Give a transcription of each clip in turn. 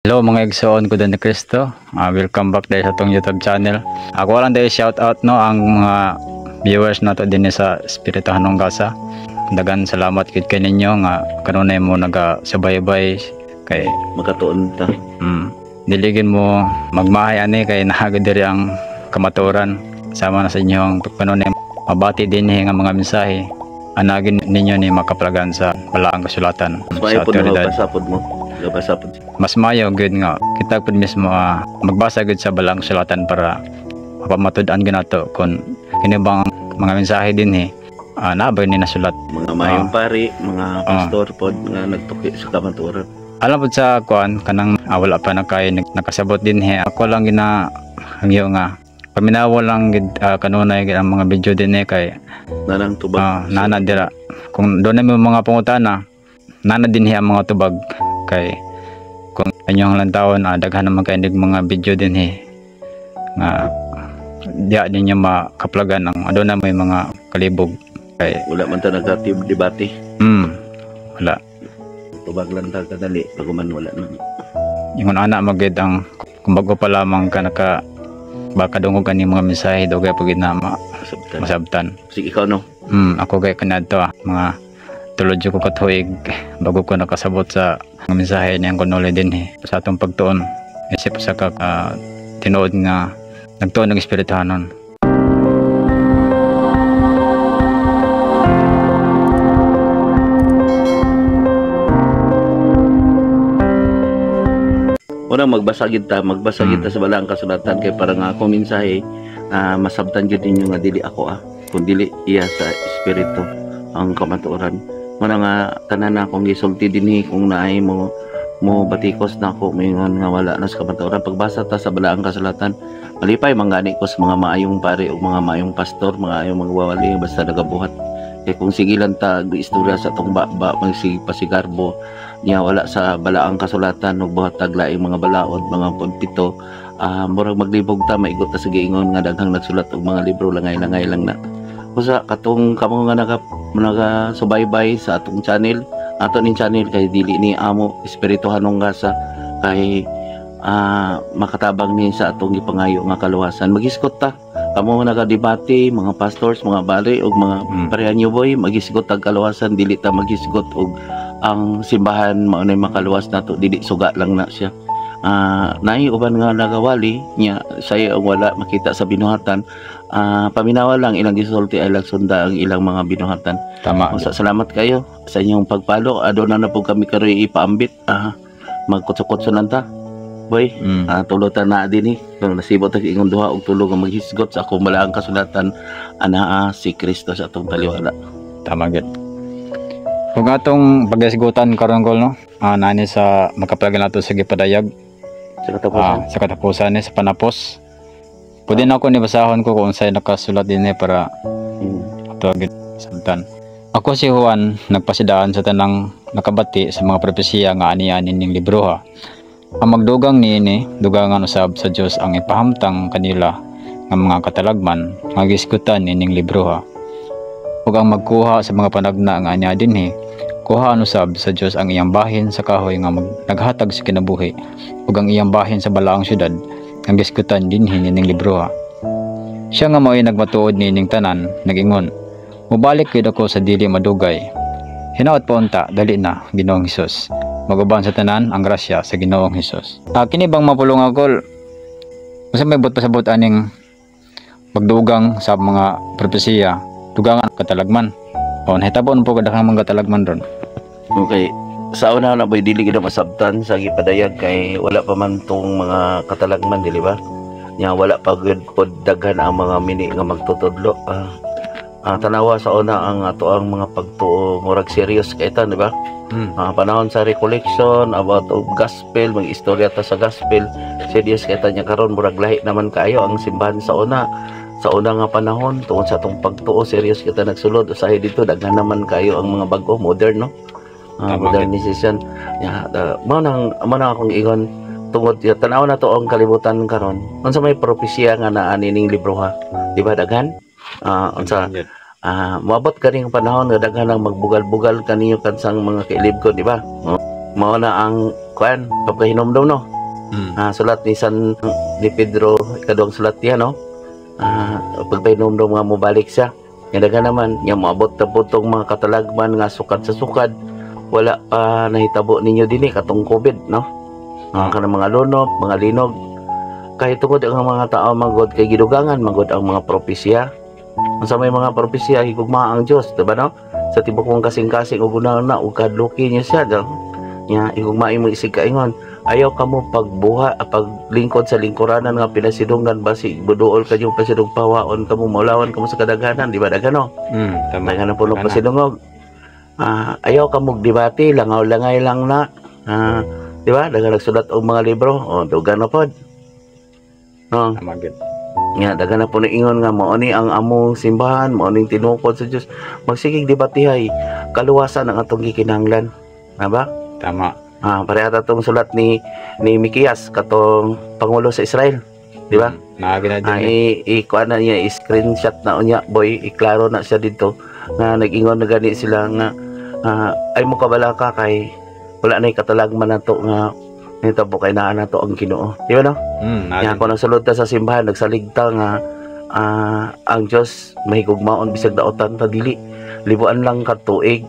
Hello mga igsoon ko din ni Cristo. Welcome back dahil sa tong YouTube channel. Ako lang dahil shout out no ang mga viewers nato din sa Espiritu Hanong Gasa. Dagan salamat kid kay ninyo nga kanunay mo naga-subaybay kay makatuon ta. Diligin mo magmahay ani kay nahagad diri ang kamaturan sama na sa inyong kanunay mabati din nga mga mensahe. Anagin ninyo ni makaplagan sa balaang kasulatan sa autoridad. Pasapod mo. Pasapod. Mas mayo gud nga kita pud mismo magbasa gud sa balaang kasulatan para mapamatud-an ganato kung kini bang mga mensahe din nabay ni nasulat mga mayong pari, mga pastor pod nga nagtuki sa kamaturan. Alam pud sa kuan kanang wala pa na kay nakasabot din ako lang gina hangyo nga paminawa lang gid kanunay gid ang mga video din kay nanang tubag nana dira kung doon na mga pangutana nana din ang mga tubag kay kung anyong lantawon daghan naman kay mga video din nga diya din niya makaplagan ang aduna may mga kalibog kay wala man ta nagka-team debate. Wala Tubag lang ta kadali paguman wala na. Yung ana magid ang kumbago pa lamang ka naka baka dungog kani mga mensahe dugay pagid na masabtan. Sige ikaw no. Ako kay kanadto mga tulod ko katuig bago ko nakasabot sa mga mensahe niyang kunuli din sa atong pagtuon isip sa tinuod nga nagtuon ng espirituhanon. Unang magbasa gid ta sa balaang kasulatan kay para nga akong mensahe masabtan gid ninyo nga dili ako kun dili iya sa espiritu ang kamatuoran. Muna nga tanan akong gisulti dinhi kung naay mo batikos na ako mingon nga wala na sa kamatuoran. Pagbasa ta sa balaang kasulatan malipay manggani ko sa mga maayong pare o mga maayong pastor, mga ayong magwawali basta nagabuhat. Kay kung sigilan ta istorya sa tong pasigarbo niya wala sa balaang kasulatan ug buhat taglaing mga balaod mga pagpito murag maglibog ta maigot ta sa giingon nga daghang nagsulat og mga libro langay-langay lang na. Usa katong kamo nga naga subaybay sa atong channel ato ning channel kay dili ni amo Espiritu Hanong Gasa kay makatabang ni sa atong gipangayo nga kaluwasan. Magisgot ta kamo naga-debate mga pastors mga bari ug mga parehanyo boy magisgot tag kaluwasan dili ta magisgot og ang simbahan mao nay makaluwas nato dili suga lang na siya. Naay uban nga nagawali nya saya ang wala makita sa binuhatan paminawa lang ilang gisulti ay lang sunda ang ilang mga binuhatan. Tama. Salamat kayo sa inyong pagpalo aduna na po kami karoy ipaambit magkutsukutsunan ta boy. Tulutan na din kung nasibot ang ingon duha og tulo nga maghisgot sa akong balaang kasulatan anaa si Kristo sa atong taliwala. Tama gid. Kung atong paghisgutan karon kol no nani sa makaplagan nato sa gipadayag sa katapusan sa panapos. Pwede na ako ni basahon ko kung sa'yo nakasulat din para ito agad sabtan. Ako si Juan nagpasidaan sa tanang nakabati sa mga propesiya nga ani-ani ning libro Ang magdugang niini dugangan usab sa Dios ang ipahamtang kanila nga mga katalagman nga gisgutan nining libro ug ang magkuha sa mga panagna nga anya dinhi kuhaan usab sa Dios ang iyang bahin sa kahoy nga naghatag sa kinabuhi ug ang iyang bahin sa balaang syudad ang gisgutan dinhi nining libro Siya nga mao'y nagmatuod nining tanan nagingon mubalik gid ako sa dili madugay hinaot pa unta dali na Ginoong Hesus maguban sa tanan ang grasya sa Ginoong Hesus. Kini bang mapulong ako usa may bot pasabot aning magdugang sa mga propesiya dugangan katalagman o nahitabon po kadakang mga katalagman ron. Okay, sa una na boy dili gid masabtan sa gipadayag kay wala pa man tong mga katalagman dili ba nya wala pa gud pod daghan ang mga mini nga magtutudlo. Tanawa sa una ang ato ang mga pagtuo murag serious kay ta di ba? Panahon sa recollection about of gospel mag istorya ta sa gospel serious kay ta nya karon murag lahi naman kaayo ang simbahan sa una nga panahon tungod sa atong pagtuo serious kita nagsulod usahay dito daghan naman kayo ang mga bag-o modern no modernization mo nang akong ingon tungod tanaw na to ang kalibutan karon unsa may propesya nga naa nining libro di ba daghan unsa moabot kaning panahon nga daghan nang magbugal-bugal kaniyo kansang mga kailib ko di ba mao na ang kuan pagkahinom daw no Sulat ni San ni Pedro ikaduhang sulat niya, no? Pagpainom daw nga mobalik siya. Nga daga naman, nga maabot na po itong mga katalagman nga sukad sa sukad. Wala pa nahitabo ninyo din katong COVID, no? Kanang mga lunok, mga linog. Kahit tungod ang mga tao magod kay gidugangan, magod ang mga propesya. Sa may mga propesya, higugma ang Diyos, diba, no? Sa tibok mong kasing-kasing, ugunaw na, ukadluki niya siya, no? Nga, higugma mo isig kaingon. Ayaw ka mo paglingkod sa lingkuranan nga pinasidungan basi buduol ka yung pasidung pawaon ka mo maulawan ka mo sa kadaghanan, di ba dagano? Tama. Daghanan po ng pasidungog. Ayaw ka mo debate, langaw-langay lang na. Di ba? Daga nagsulat og mga libro, o dugan na pod. No. Tama gid. Nga daga na po na ingon nga mao ni ang among simbahan, mao ning tinukod sa Dios. Magsigig debatehay kaluwasan ang atong gikinahanglan. Na ba? Tama. Parehata itong sulat ni Mikias katong Pangulo sa Israel, di ba? Naagi na din. Kuan na niya, screenshot na unya, boy, iklaro na siya dito nga nag-ingon na gani sila nga ay mo kabala ka kay wala na katalagman na to nga nito po kay naa na to ang Ginoo, di ba, no? Nga kung nagsulod ta sa simbahan nagsaligta nga ang Dios mahigugmaon bisag daotan ta dili libuan lang ka tuig,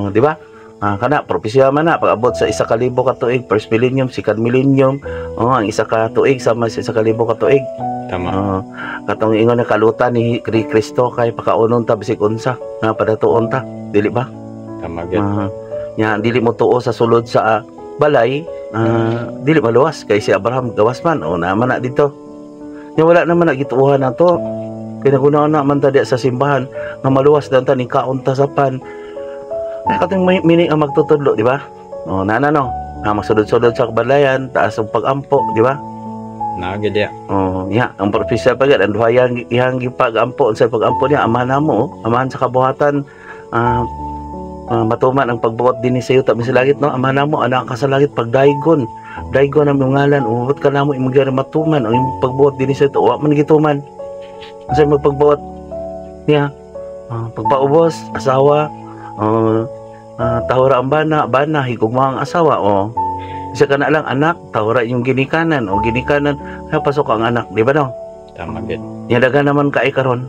di ba? Kana propesya man na pag-abot sa 1,000 ka tuig, first millennium, second millennium, ang 1 ka tuig sama sa 1,000 ka tuig. Tama. Katong ingon na kalutan ni Kristo kay pakaunon ta bisig unsa nga padatuon ta, dili ba? Tama gid. Nya dili mo tuo sa sulod sa balay, dili maluwas kay si Abraham gawas man o naman na dito. Nya wala naman na gituuhan nato. Kinagunaan na man ta sa simbahan nga maluwas dan ta ni kaunta sa pan. Katong meaning ang magtutudlo, di ba? Nana no. Magsudod-sudod sa kabalayan, taas ang pag-ampo, di ba? Naagi dia. Ang propesya pa gid, ang duhayang ihang pag-ampo, sa pag-ampo niya amahan namo, amahan sa kabuhatan, matuman ang pagbuot din sa iyo ta sa langit, no? Amahan namo anak ka sa langit pagdaygon. Daygon ang ngalan, umot ka namo imong gyud matuman ang pagbuot din sa iyo, wa man gituman. Unsa magpagbuot niya? Pagpaubos, asawa, tahura ang bana higugma ang asawa, isa ka na lang anak, tahura yung ginikanan pasok ang anak, di ba, no? Tama gid. Daga naman kay karon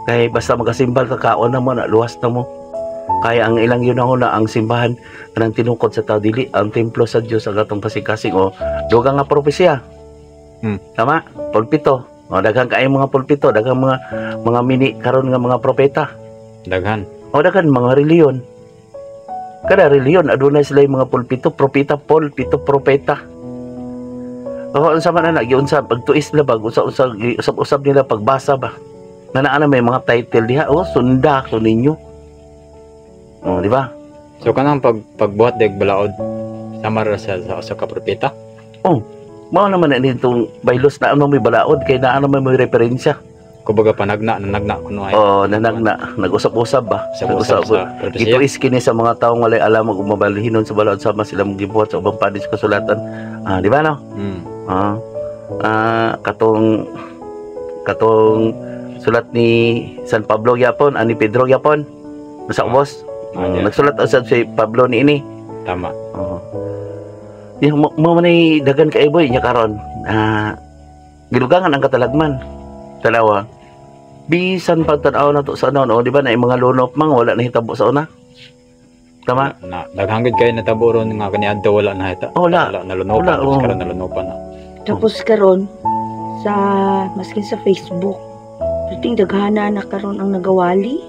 kay basta magasimbal ka kaon na mo na luwas na mo kaya ang ilang yun na ang simbahan kanang tinukod sa tao dili ang templo sa Dios ang atong kasing-kasing dugang nga propesya. Tama, pulpito, daghang kay mga pulpito, daghang mga mini karon nga mga propeta, Daghan. daghang mga reliyon. Kada reliyon adunay sila yung mga pulpito, propeta, propeta. Unsa man na giunsa pagtuis nila bag usab nila pagbasa ba. Nanaan may mga title diha, sunda ko ninyo. Di ba? So kanang pagbuhat deg balaod sama ra sa ka propeta. Mao naman na nitong baylos na may balaod kay naa naman may referensya. Kumbaga panagna kuno ay. Nag-usap-usap ba? Nag-usap sa propesya. Ito is kini sa mga taong walay alam ug mabalihinon sa balaod sama sila gibuhat sa ubang padis kasulatan. Di ba, no? Katong sulat ni San Pablo yapon, ani Pedro yapon. Sa ubos. Nagsulat usab si Pablo ni ini. Tama. Mo man ay dagan kay boy nya karon. Gidugangan ang katalagman. Dalawa. Bisan pagtanaw na to sa di ba na mga lunop wala na hitabo sa una. Tama? Daghang gid kay natabo ron nga kaniadto wala na hita. Wala nalunopan tapos karon nalunopan na. Tapos karon sa maskin sa Facebook, puting daghana na karon ang nagawali.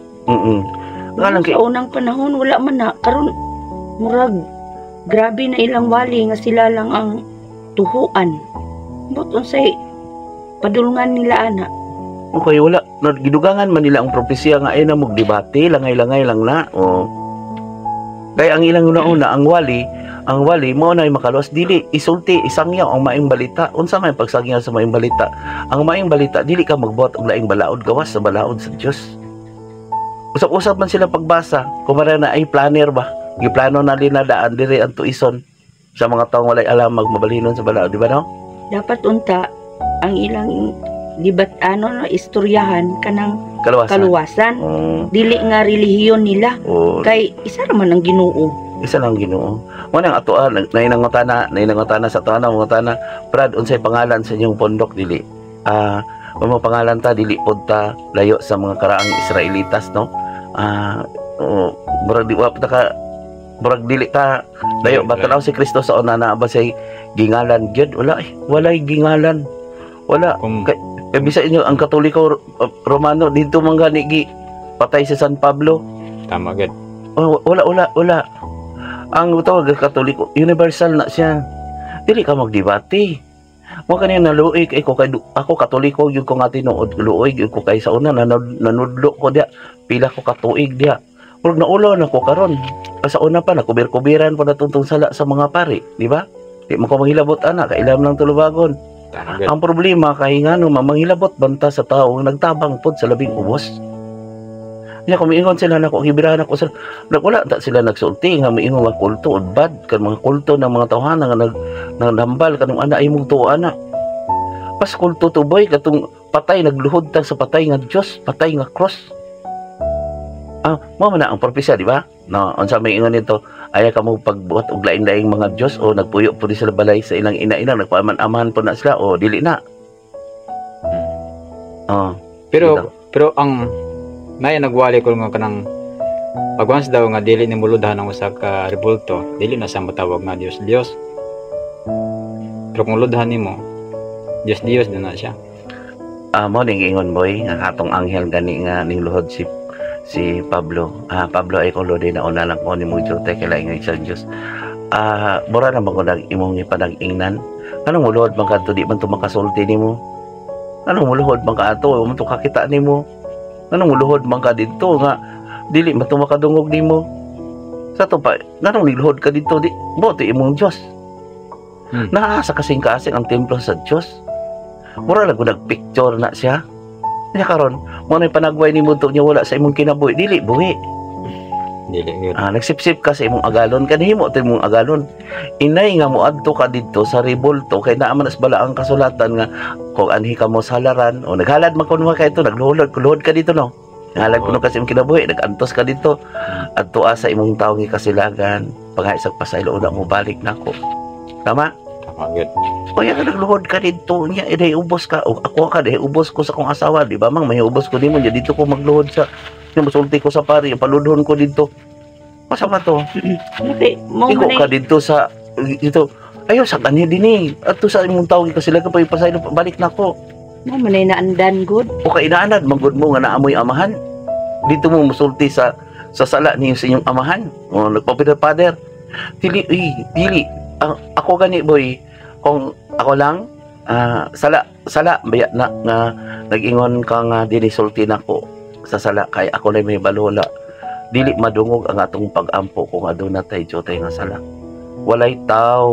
Sa unang panahon wala man na karon murag grabe na ilang wali nga sila lang ang tuhuan. But unsay padulngan nila ana. Okay, wala. Gidugangan man nila ang propesya nga ay na magdebate, langay-langay lang na. Kaya ang ilang una ang wali mo na makalos dili isulti isangyaw ang maing balita. Unsa may pagsangyaw sa maing balita? Ang maing balita dili ka magbuhat og laing balaod gawas sa balaod sa Dios. Usap-usap man sila pagbasa, kumara na ay planner ba? Giplano na linadaan diri ang tuison sa mga taong walay alam magmabalinon sa balaod, di ba, no? Dapat unta ang ilang istoryahan kanang kaluwasan. Dili nga relihiyon nila. Kay isa raman ang Ginoo. Isa lang Ginoo. Mo nang atoan nainangutana sa atoan mga tana Brad, unsay pangalan sa inyong pondok dili? Kung mga pangalan ta dili pod ta layo sa mga karaang Israelitas, no? Murag di wa pa ka, murag dili ta layo ba tanaw si Kristo sa una na ba say gingalan gyud? Walay gingalan. Wala. Kay bisa inyo ang Katoliko Romano dito man gani gi patay si San Pablo. Tama gid. Wala. Ang tawag Katoliko universal na siya. Dili ka magdebate. Mo kanina naluoy kay ako Katoliko gyud ko nga tinuod, luoy gyud ko kay sa una nanudlo ko dia pila ko katuig dia. Ug naulo na ko karon. Sa una pa nakubir-kubiran pa natuntong sala sa mga pari, di ba? Di mo ko manghilabot ana kay ilam lang tulubagon. Ang problema kay ngano manghilabot banta sa tao nagtabang pod sa labing ubos. Nya kung miingon sila nako hibirahan ako sila. Wala ta sila nagsulti nga miingon nga kulto bad kan mga kulto ng mga tawhana nga nagdambal kanung ana imong tuo ana. Pas kulto to boy katong patay nagluhod ta sa patay nga Dios, patay nga cross. Mo man na ang propesya, di ba? No, unsa may ingon nito, aya ka mo pagbuhat og lain-laing mga Dios o nagpuyo po sila balay sa ilang ina-ina, nagpaaman-amahan po na sila o dili na. Pero ang may nagwali ko nga kanang pag once daw nga dili ni muludhan ang usa ka rebulto, dili na sa matawag nga Dios. Pero kung ludhan nimo, Dios din na siya. Mo ning ingon boy nga katong anghel gani nga niluhod si Pablo. Pablo ay kulo din na una lang ko ni mo jote kay laing sa Dios. Mura na ko nag imong ipanag-ingnan. Anong muluhod man kadto di man to makasulti nimo? Anong muluhod man kadto mo to kakita nimo? Anong muluhod man ka didto nga dili man to makadungog nimo? Sa to pa, nganong niluhod ka didto di mo to imong Dios. Naasa kasing-kasing ang templo sa Dios. Mura lang ko nagpicture na siya. Kaya karon, mo na panagway ni mo to niya wala sa imong kinabuhi, dili buhi. Dili yun. Nagsipsip ka sa imong agalon, kanhimo to imong agalon. Inay nga mo adto ka didto sa rebulto kay naa man as bala ang kasulatan nga kung anhi ka mo sa halaran o naghalad man kuno kay ito nagluhod ka dito no. Naghalad kuno kasi imong kinabuhi, nagantos ka dito. Adto sa imong tawo nga kasilagan, pagay sa pasaylo una mo balik nako. Tama? Agad. Kaya ka nagluhod ka dito niya, dahil ubos ka. O ako ka, dahil ubos ko sa kong asawa. Di ba mang, may ubos ko din mo. Dito ko magluhod sa, yung masulti ko sa pari, paludhon ko dito. Masama to. Iko ka dito sa, dito. Ayaw, sa kanya din eh. At to sa imong tawag kasi lang pa ipasay na balik na ko. Mo manay naandan good. O kainaanad, magod mo nga naamoy amahan. Dito mo masulti sa sala niyo sa inyong amahan. O nagpapidapader. Dili. Ako gani boy, kung ako lang sala baya na nga nag-ingon ka nga dinisulti nako sa sala kay ako na may balula dili madungog ang atong pag-ampo kung aduna tay jotay nga sala. Walay taw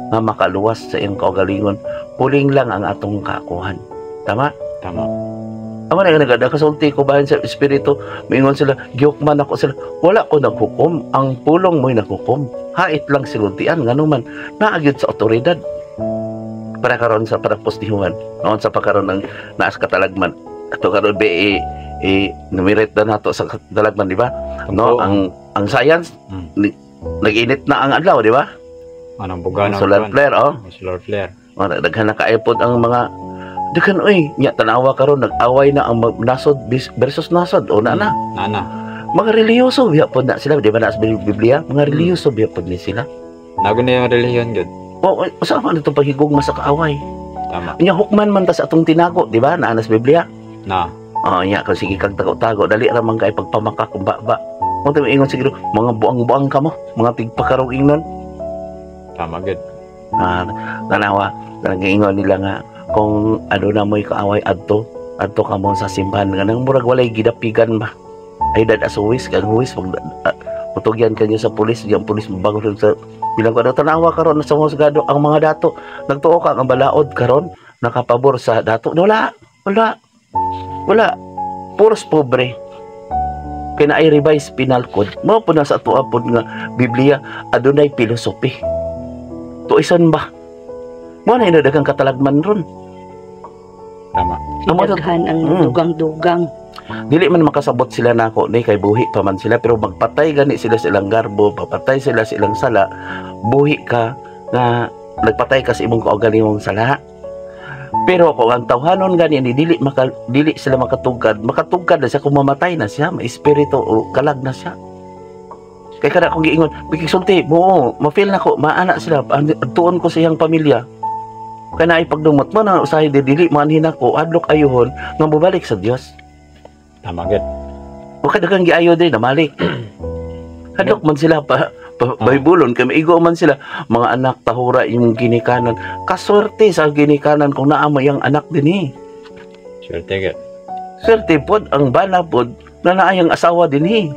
nga makaluwas sa iyang kaugalingon, puling lang ang atong kakuhan. Tama Amo na nagkasulti ko bahin sa espiritu, mingon sila, giyukman ako sila. Wala ko naghukom, ang pulong mo'y naghukom. Hait lang siluntian, nga naman, naagyod sa otoridad. Para karon sa parapostihuman, noon sa pagkaroon ng naas katalagman. Ato karon be numirit na nato sa katalagman, di ba? No, ang science, nag-init na ang adlaw, di ba? Anong buga na? Solar flare, Solar flare. Daghan na kaipod ang mga daghan nya tanawa karon nag-away na ang nasod versus nasod o nana mga reliyoso biya pod na sila di ba na sa Biblia mga reliyoso biya pod ni sila nago na yung relihiyon jud usa man ito paghigugma sa kaaway tama nya hukman man ta sa atong tinago di ba naa sa Biblia nya kung sige kag tago-tago dali ra man kay pagpamaka kung ba mo tayo ingon siguro mga buang-buang ka mo mga tigpakarong ingnon tama gud tanawa ingon nila nga kung ano na mo'y kaaway adto ka mo sa simbahan nga nang murag walay gidapigan ba ay dad as huwis kang huwis putugyan kanyo sa pulis yung pulis mabangon sa bilang ko tanawa karon sa mga sagado ang mga dato nagtuo ka ang balaod karon nakapabor sa dato wala puros pobre kina ay revise penal code mo po na sa tuapod nga Biblia adunay filosofi tuisan ba mo na daghang katalagman ron. Tama. Daghan ang dugang-dugang. Dili man makasabot sila nako ni kay buhi pa man sila pero magpatay gani sila sa ilang garbo, papatay sila sa ilang sala, buhi ka nga nagpatay ka sa imong kaugali mong sala. Pero kung ang tawhanon gani ni dili sila makatugkad na siya kung mamatay na siya, may espiritu o kalag na siya. Kaya kada kong giingon, bikisulti, mo, ma-feel na ko, maana sila, tuon ko sa iyang pamilya. Kaya na ipagdumot mo na usahay dili, manhin ako, adlok ayuhon, nga mabalik sa Dios. Tama gid. O kada kang giayo din, namalik. Adlok man sila Baybulon, kay maigo man sila, mga anak, tahura yung ginikanan. Kaswerte sa ginikanan kung naamay ang anak din eh. Swerte gid. Swerte pod, ang bana pod, na naayang asawa din eh.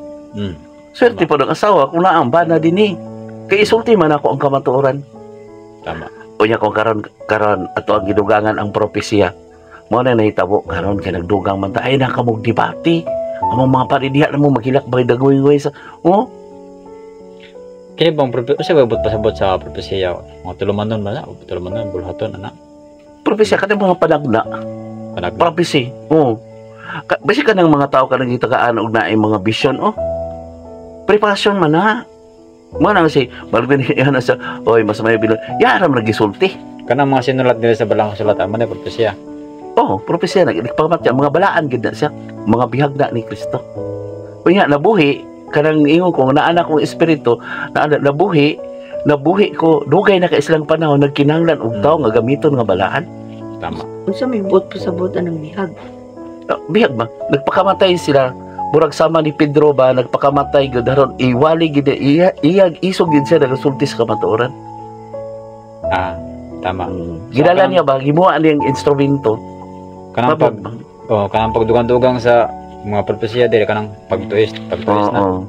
Swerte pod ang asawa kung naang bana din eh. Kaya isulti man ako ang kamatuoran. Tama. Unya kung karon ato ang gidugangan ang propesya. Mo na nahitabo karon kay nagdugang man ta ay nakamog debate. Among mga paridiha na mo magilak bay dagoy-goy sa Kini bang propesya ba pasabot sa propesya? Mga tulumanon ba na? Tulumanon, bulhaton, ana? Propesya ka mga panagna. Panagna. Prophecy. Basi ka ng mga tao ka nang gitagaan og naay mga vision, preparasyon man na. Mo na si balbin na sa oy mas may bilon. Yara man nagisulti. Kanang mga sinulat nila sa balang sulatan man ay propesya. Propesya na nagpamatya mga balaan gid na siya, mga bihagda ni Kristo. Unya nabuhi kanang ingon ko na anak kong espiritu na nabuhi ko dugay na ka islang panahon nagkinahanglan og tawo nga gamiton nga balaan. Tama. Unsa may buot pasabotan ng bihag? Bihag ba nagpakamatay sila murag sama ni Pedro ba nagpakamatay gud haron iwali gid iyag isog gid siya nagasulti sa kamatuoran. Tama. Ginala niya ba gimuha niyang instrumento kanang pagdugang-dugang sa mga propesya dili kanang pagtuis na.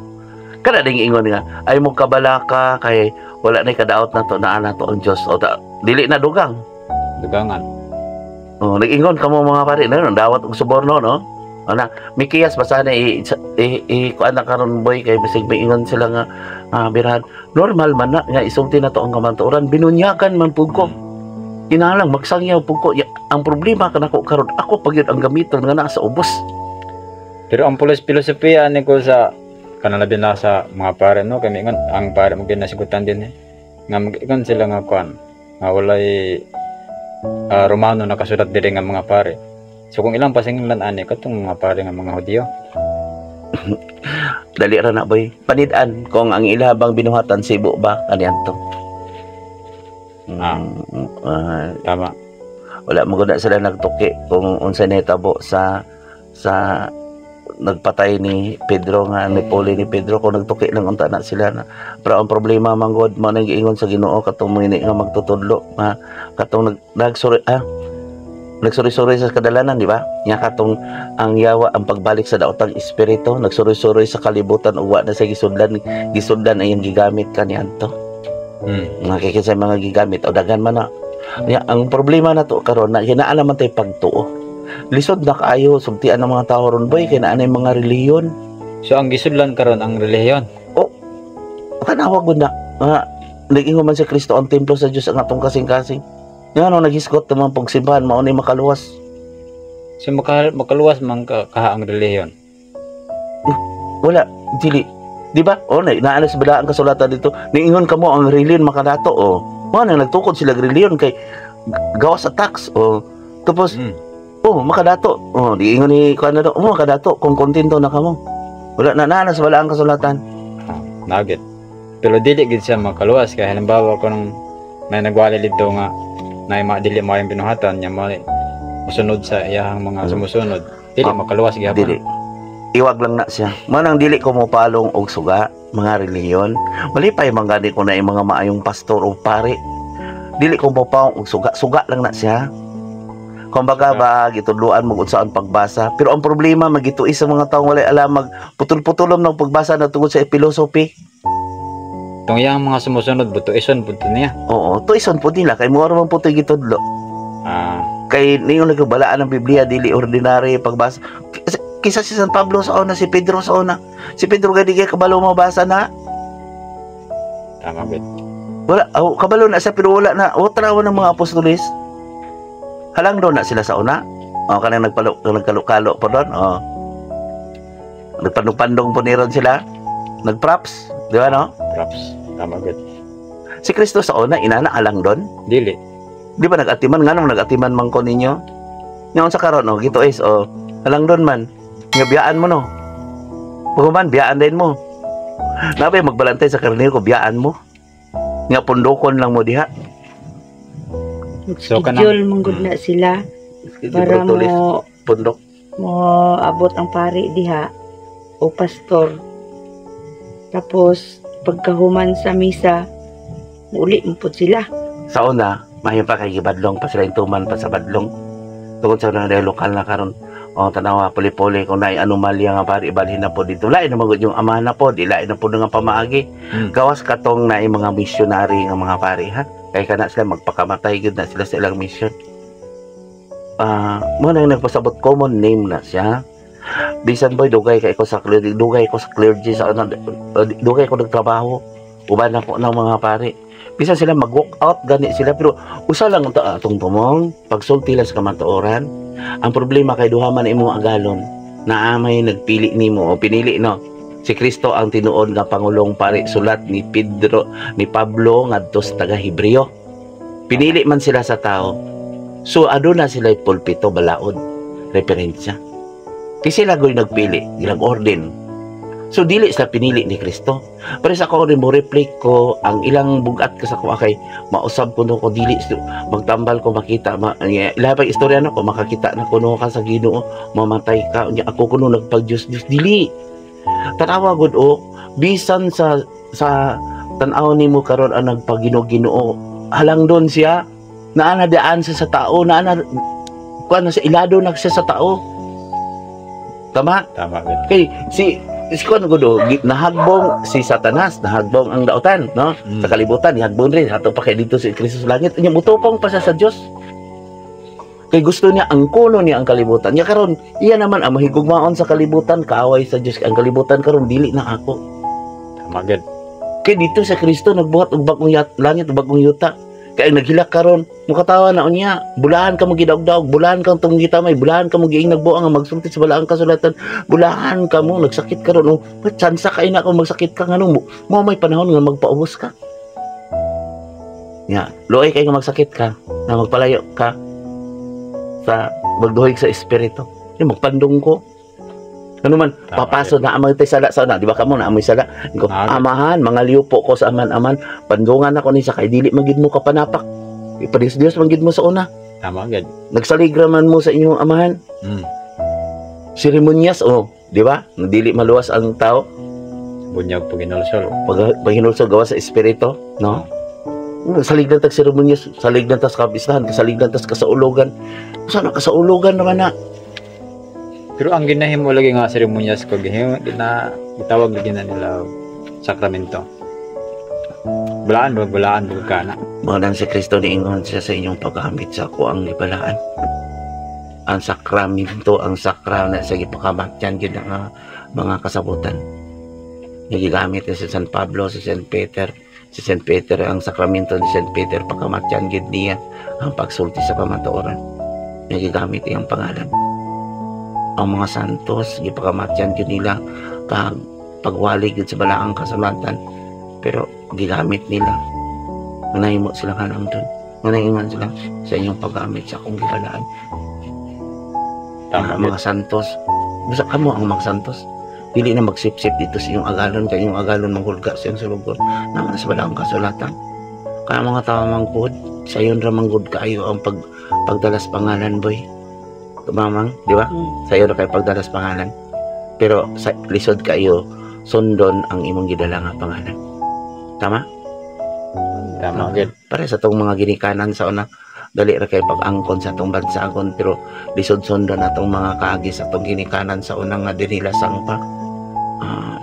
Kada ding ingon nga ay mo kabalaka kay wala na kadaot na to na ang Dios o dili na dugang. Dugangan. Nag-ingon kamo mga pare na dawat og suborno no. Ana, Mikiyas basana kuan na karon boy kay bisig ingon sila nga birahan. Normal man na nga isulti na to ang kamatuoran binunyagan man pud ko. Kinahanglan magsangyaw pud ko. Ang problema kanako karon ako pagyud ang gamiton nga naa sa ubos. Pero ang filosofiya ni ko sa kanalabi na sa mga pare no kay mingon ang pare mo ginasigutan din nga mag-ingon sila nga kuan nga walay Romano nakasulat diri nga mga pare. So kung ilang pasinglan ani katong mga pare nga mga Hudyo. Dali ra na boy. Panid-an kung ang ilabang binuhatan sibo ba kaniadto. Tama. Wala mo gud sila nagtuki kung unsa nahitabo sa nagpatay ni Pedro nga ni Poli ni Pedro kung nagtuki lang unta na sila na pero ang problema manggod mo nang giingon sa Ginoo katong muni nga magtutudlo nga katong nagsuri-suri sa kadalanan di ba nya katong ang yawa ang pagbalik sa daotang espiritu nagsuri-suri sa kalibutan ug wa na sa gisudlan ay ang gigamit kaniadto nakikita mga gigamit o dagan man na ang problema na to karon na hinaan naman tay pagtuo. Lisod na kaayo sumtian ng mga tao ron boy kay naanay mga reliyon. So ang gisudlan karon ang relihiyon. Kanawag gud na. Nag-ingon man si Kristo ang templo sa Dios ang atong kasing-kasing. Ngano naghiskot naman pagsimbahan mao ni makaluwas. So makaluwas man kaha ang relihiyon. Wala dili. Di ba? Naana sa bala ang kasulatan dito. Niingon kamo ang reliyon makadato Mo na nagtukod sila reliyon kay gawas sa tax tapos makadato. Diingon ni kuan na do. Makadato kung kontento na kamo. Wala na sa wala ang kasulatan. Nugget. Pero dili gid siya makaluwas kay halimbawa kung may nagwali dito nga na dili mo yung binuhatan nya musunod sa iyang mga sumusunod. Dili makaluwas gyapon. Dili. Iwag lang na siya. Manang dili ko mo palong og suga mga reliyon. Malipay man gani ko na mga maayong pastor o pare. Dili ko mo paong og suga lang na siya. Kumbaga ba gitudloan mo unsa ang pagbasa pero ang problema magituis sa mga tawo walay alam putol-putulom ng pagbasa na tungod sa philosophy. Tong yang mga sumusunod butuison pud niya. Tuison pud nila kay mo man putoy gitudlo. Kay niyo nagbalaan ng Biblia dili ordinary pagbasa. Kisa si San Pablo sa una, si Pedro sa una. Si Pedro gadi kay kabalo mabasa na. Tama bit. Wala kabalo na siya pero wala na trawa ng mga apostoles. Halang doon na sila sa una. Kanang nagkalukalo po doon. Nagpandong-pandong po niron sila. Nagprops. Di ba no? Props. Tama good. Si Kristo sa una, inana alang doon. Dili. Di ba nag-atiman? Nga nung nag-atiman man ko ninyo? Ngayon sa karon, no? Gito is, alang doon man. Nga biyaan mo, no? Puhuman, biyaan din mo. Nabay, magbalantay sa karnero ko, biyaan mo. Nga pundokon lang mo diha. So, Mag-schedule manggod na sila para mo Pundok. abot ang pari diha o pastor. Tapos pagkahuman sa misa, uli mo po sila. Sa una, mahim pa kay gibadlong pa sila tuman pa sa badlong. Tungod sa na lokal na karon. O tanawa puli-puli kung naay anomalya nga pari ibalhin na po dito. Lain na magud yung amahan na po, lain na po nga pamaagi. Gawas katong naay mga missionary nga mga pari ha. Kay kana sila magpakamatay gud na sila sa ilang mission. Mo nang nagpasabot common name na siya. Bisan boy dugay kay ko sa clergy sa ano, dugay ko nagtrabaho. Uban na po ng mga pari. Bisan sila mag-walk out gani sila pero usa lang atong tumong pagsulti lang sa kamatuoran. Ang problema kay duha man imong agalon na amay nagpili nimo o pinili no. Si Kristo ang tinuod nga pangulong pari sulat ni Pablo ngadto sa taga Hebreo. Pinili man sila sa tao. So aduna sila pulpito balaod referensya. Kasi sila goy nagpili, ilang orden. So dili sa pinili ni Kristo. Pero sa ako rin mo reflect ko ang ilang bugat ka sa ko kay mausab ko ko dili magtambal ko makita ilahang istorya na ko makakita na kuno ka sa Ginoo mamatay ka unya ako kuno nagpag-Diyos dili. Tanawa gud bisan sa tan-aw nimo karon ang nagpag-Ginoo halang doon siya naa daan sa tao naa kuan sa ilado na siya sa tao. Tama gud. Kay si kuan gud nahagbong si Satanas, nahagbong ang daotan, no? Sa kalibutan, nahagbong rin ato pa kay dito si Kristo sa langit. Unya mutupong pa siya sa Dios. Kay gusto niya ang kuno niya ang kalibutan. Nya karon, iya naman ang mahigugmaon sa kalibutan, kaaway sa Dios. Ang kalibutan karon dili na ako. Tama gud. Kay dito sa Kristo nagbuhat og bagong langit, bagong yuta. Kay naghilak karon, mukatawa na unya, bulahan ka mo gidaog-daog, bulahan kang tunggitamay, bulahan ka mo giing nagbuang nga magsulti sa balaang kasulatan, bulahan ka mo nagsakit karon, tsansa kay na kung magsakit ka nganong mo may panahon nga magpaubos ka. Nya, luoy kay nga magsakit ka, na magpalayo ka sa magduhig sa espiritu. Magpandong ko. Ano man, papaso na amay tay sala sa na, di ba kamo na amoy sala? Ko, amahan, mga liupo ko sa aman-aman, pandungan ako ni sa kay dili magid mo kapanapak. Ipadis Dios magid mo sa una. Tama gud. Nagsaligraman mo sa inyong amahan. Seremonyas di ba? Dili maluwas ang tao. Bunyag paginulsol. Pag hinulsol gawa sa espiritu, no? Saligdan tag seremonyas, saligdan tas kapistahan, saligdan tas kasaulugan. Sana kasaulugan naman na. Pero ang ginahimo lagi nga seremonyas ko gitawag lagi na nila sakramento. Bulaan ka na. Mga si Kristo ni ingon siya sa inyong paggamit sa ako ang libalaan. Ang sakramento, ang sakra na sa gipakamatyan gid nga mga kasabutan. Gigamit ni si San Pablo, si San Peter. Si San Peter ang sakramento ni San Peter pagkamatyan gid niya ang pagsulti sa kamatuoran. Gigamit iyang pangalan. Ang mga santos gipakamatyan gyud nila kag pagwali gyud sa balaang kasulatan pero gigamit nila nanahimo sila kanang doon nanaingan sila sa inyong paggamit sa akong gibalaan. Mga santos basta kamo ang mga santos dili na magsip-sip dito sa inyong agalon kay inyong agalon manghulga sa iyong sulugod naman sa balaang kasulatan kaya mga tao manggod sayon ra manggod kaayo ang pagdalas pangalan boy. Mamang, di ba? Sayo na kayo pagdalas pangalan. Pero sa lisod kayo, sundon ang imong gidala nga pangalan. Tama? Tama gid. Pare sa tong mga ginikanan sa una, dali ra kay pag-angkon sa tong bansagon pero lisod sundon atong mga kaagi sa tong ginikanan sa unang nga dinila sangpa.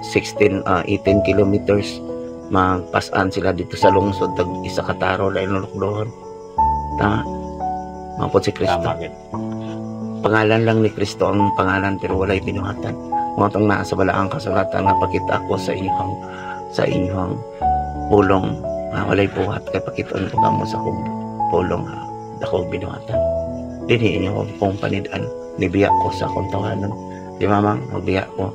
18 kilometers magpasan sila dito sa lungsod tag isa ka taro lain lukdohon. Tama? Mapod si Kristo. Tama gid. Pangalan lang ni Kristo ang pangalan pero walay binuhatan. Mga itong nasa balaang kasulatan nga pakita ko sa inyong pulong walay buhat kay pakiton ko kamo sa kong pulong dako binuhatan. Dili inyo kong panidaan nibiya ko sa akong tawanon. Di mamang magbiya ko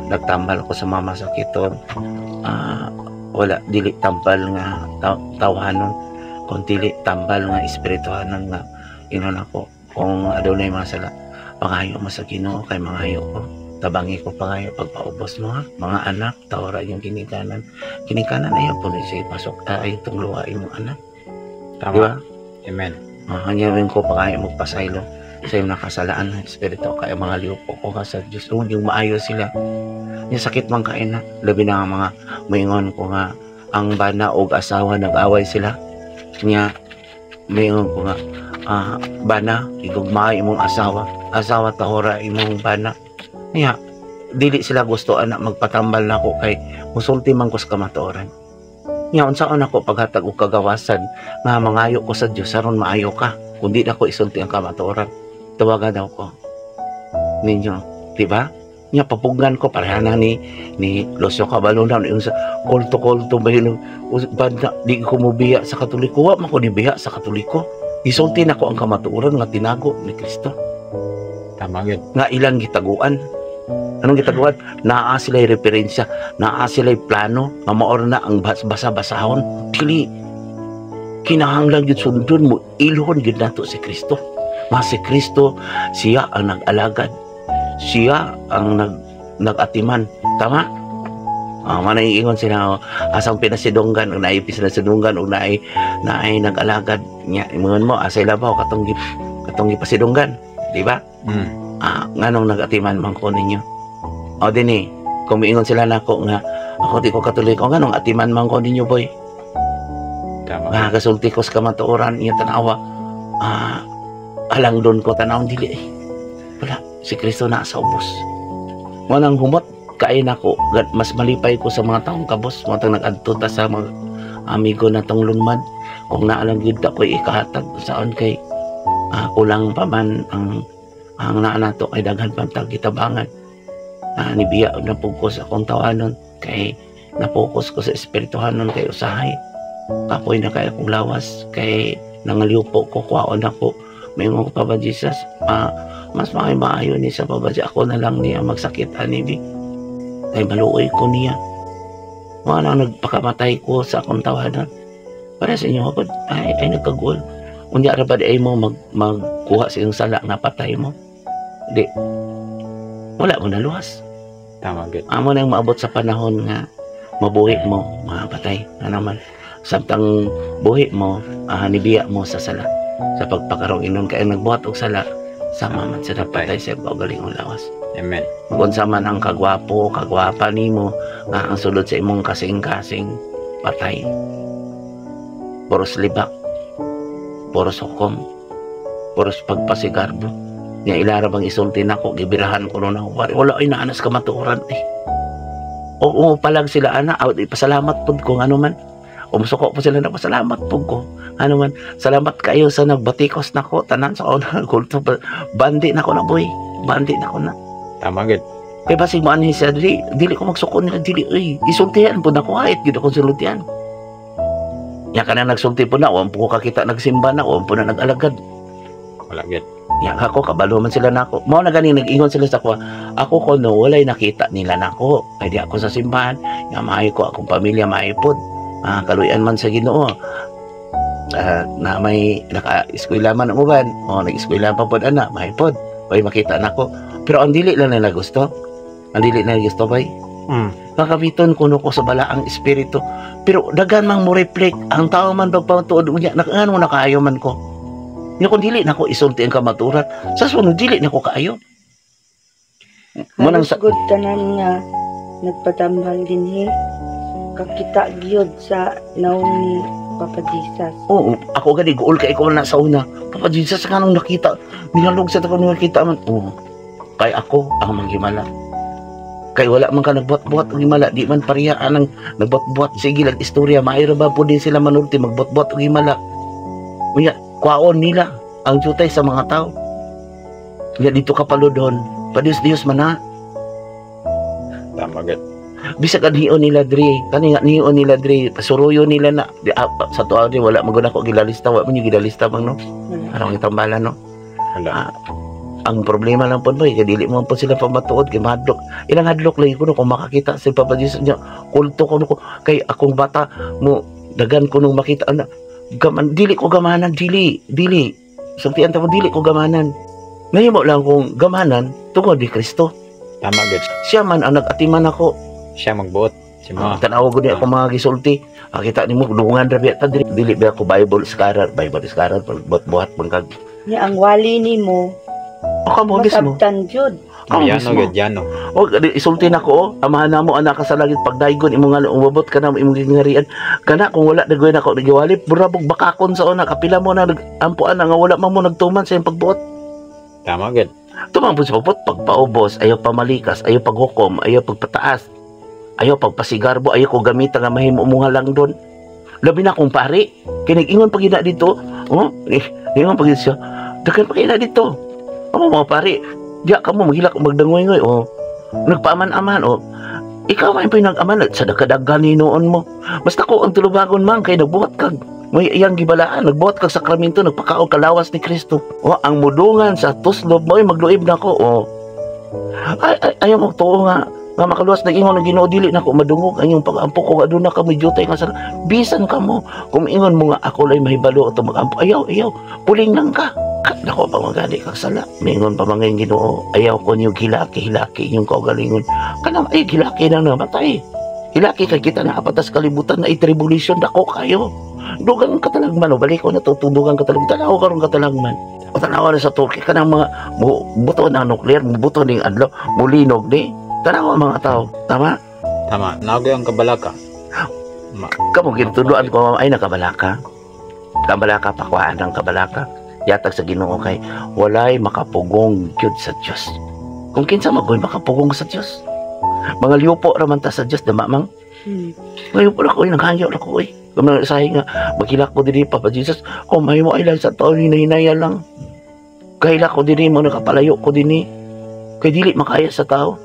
nagtambal ko sa mama sa kiton wala dili tambal nga tawhanon, kung dili tambal nga espirituhanon nga inon ako kung adunay mga sala pangayo mo sa Ginoo kay mangayo ko tabangi ko pangayo pagpaubos mo ha mga anak tawra yung kinikanan ayo po siya pasok ayo tong luwain mo anak Tama. di ba Amen. hanyawin ko pangayo magpasaylo sa iyong nakasalaan ng espiritu kaya mga liupo ko ka sa Diyos yung maayo sila yung sakit man kain na labi na nga mga maingon ko nga ang bana o asawa nag-away sila niya maingon ko nga bana igugmay imong asawa tahora imong bana niya dili sila gusto anak magpatambal na ko kay musulti man ko sa kamatuoran niya unsaon ako paghatag og kagawasan nga mangayo ko sa Dios aron maayo ka kundi na ko isulti ang kamatuoran tawagan daw ko ninyo di ba niya papugnan ko parehana ni Lucio Cabalona yung sa kulto ba yun banda di ko mubiya sa Katoliko wa man ko nibiya sa Katoliko isulti na ko ang kamatuoran nga tinago ni Kristo Tama gid. nga ilang gitaguan anong gitaguan naa sila'y referensya naa sila'y plano nga maor na ang basa-basahon dili kinahanglan gyud sundon mo ilhon gyud nato si Kristo nga si Kristo siya ang nag-alagad siya ang nag-atiman tama manaiingon sila asang pinasidunggan o naipis na sidunggan o naay nag-alagad nya ingon mo asay labaw katong gipasidunggan di ba nganong nag-atiman man ko ninyo o dinhi kung miingon sila nako nga ako di ko Katoliko nganong atiman man ko ninyo boy Tama. nga kasulti ko sa kamatuoran iya tanawa alang doon ko tanawon dili wala si Kristo na sa ubos wanang humot kain ako mas malipay ko sa mga taong kabos mga taong nag-adto ta sa mga amigo na tong lunmad kung naalang gid ako ikahatag saon kay kulang pa man ang naanato kay daghan pantag gitabangan nibiya na focus akong tawanon kay na-focus ko sa espirituhanon kay usahay kapoy na kay akong lawas kay nangaliupo ko kwaon ako may mga pa ba Jesus mas maayo ni sa babadya ako na lang niya magsakit anibi kay maluoy ko niya mga nang nagpakamatay ko sa akong tawanan para sa inyo ako ay nagkagul unya ra ba ay mo magkuha sa iyong sala na patay mo di wala mo naluwas Tama gid. amo nang maabot sa panahon nga mabuhi mo mapatay na naman samtang buhi mo nibiya mo sa sala sa pagpakarong inon kay nagbuhat og sala sama man sa patay sa galing ang lawas Amen. kung man ang kagwapa nimo nga ang sulod sa imong kasing-kasing patay puros libak puros hukom puros pagpasigarbo niya ilara bang isulti nako gibirahan ko na wala ay naanas kamatuoran oo palag sila ana pasalamat pud ko ano man umusuko po sila na pasalamat po ko ano man salamat kayo sa nagbatikos nako tanan sa ona kulto bandi nako na boy bandi nako na Tama gid. kay basig mo anhi sa dili ko magsuko nila dili isultihan po nako hait gid ako sultihan nya kana nagsulti po na wa po ko kakita nagsimba na wa po na nag-alagad Wala gid. nya ako kabalo man sila nako mao na gani nag-ingon sila sa ako ko no walay nakita nila nako kay di ako sa simbahan nya maayo ko akong pamilya maipod kaluyan man sa Ginoo na may naka-eskwela man ang uban o nag-eskwela pa pod ana maipod way makita nako pero ang dili lang nila gusto bay kakabiton kuno ko sa balaang espiritu pero dagan mang mo reflect ang tao man pagpatuod unya nakano nakaayo man ko nya kung dili nako isulti ang kamaturan sa sunod dili nako kaayo Halos good tanan nga nagpatambal din kakita gyud sa naong ni Papa Jesus. oo ako gani guol kay ko na sa una Papa Jesus kanang nakita minalog sa takon nakita man kay ako ang manghimala kay wala man ka nagbuhat-buhat og himala di man parehaan ang nagbuhat-buhat sige lag istorya maayro ba po din sila manulti magbuhat-buhat og himala unya kwaon nila ang jutay sa mga tao unya dito ka paludon padiyos-diyos man na Tama gid. bisag niyon nila dre kani nga niyon nila dre pasuruyo nila na sa tuwa wala maguna ko gilalista wa man yung gilalista bang no Wala. arang itambalan no Wala. Ang problema lang po boy, kay dili mo po sila pamatuod kay mahadlok. Ilang hadlok lang kuno kung makakita si Papa Jesus niya. Kulto ko kay akong bata mo dagan ko nung makita ana. Dili ko gamanan, dili. Sultian ta mo dili ko gamanan. Mahimo lang kung gamanan tungod ni Kristo. Tama gid. Siya man ang nag-atiman ako. Siya magbuot. Si Mao. Tanaw ko niya ako mga gisulti. Kita nimo dungan ra biya ta dili ba ako Bible scholar buhat pangkag. Nya ang wali nimo Ako mo mismo. masabtan jud. Ako Yano mismo. gid yano. O isulti na ko, amahan na mo anak ka sa langit pagdaygon imo nga umabot ka na imong gingarian. Kana kung wala dagoy na ko nagiwalip, burabog bakakon sa una kapila mo na nagampuan na nga wala man mo nagtuman sa iyong pagbuot. Tama gid. Tumang po sa pagbuot, pagpaubos, ayaw pamalikas, ayaw paghukom, ayaw pagpataas, ayaw pagpasigarbo, ayaw ko gamita nga mahimo mo nga lang doon. Labi na kung pari, kinig-ingon pag ina dito, ingon pag siya, dagan pag ina dito. Amo mga pari, diya ka mo maghilak magdangoy-ngoy, nagpaaman-aman, ikaw ay pinag-aman sa dakadagan ni noon mo. Basta ko ang tulubagon man kay nagbuhat kag may iyang gibalaan, nagbuhat kag sakramento, nagpakaog kalawas ni Kristo. Ang mudungan sa tuslob mo ay magluib na ko. Ayaw mo tuo nga makaluwas nag-ingon ng Ginoo dili na ko madungog ang iyong pag-ampo ko aduna ka medyo tay nga sa bisan ka mo kung ingon mo nga ako lay mahibalo ato mag-ampo ayaw puling lang ka. Nako pa magani kag sala. Mingon pa mga Ginoo, ayaw ko niyo hilaki inyong kaugalingon. Kanang ay hilaki na namatay. Hilaki kay kita na apatas kalibutan na tribulation dako kayo. Dugang katalagman balik ko na tutudugan katalagman. Tanaw karon katalagman. O tanaw na sa Turkey kanang mga buto na nuclear, buto ning adlaw, mulinog ni. Tanaw ang mga tao. Tama? Tama. Nagoy ang kabalaka. Kamu gintuduan ko ay nakabalaka. Kabalaka pakwaan ng kabalaka. Yatag sa Ginoo kay walay makapugong gyud sa Dios. Kung kinsa magoy makapugong sa Dios. Mga liupo ra man ta sa Dios dama mang. Ngayon po ako naghangyo ra ko Kung sahi nga maghilak ko diri Papa Jesus, mahimo ay lang sa taon hinay-hinaya lang. Kahilak ko diri mo nakapalayo ko dinhi. Kay dili makaya sa tao.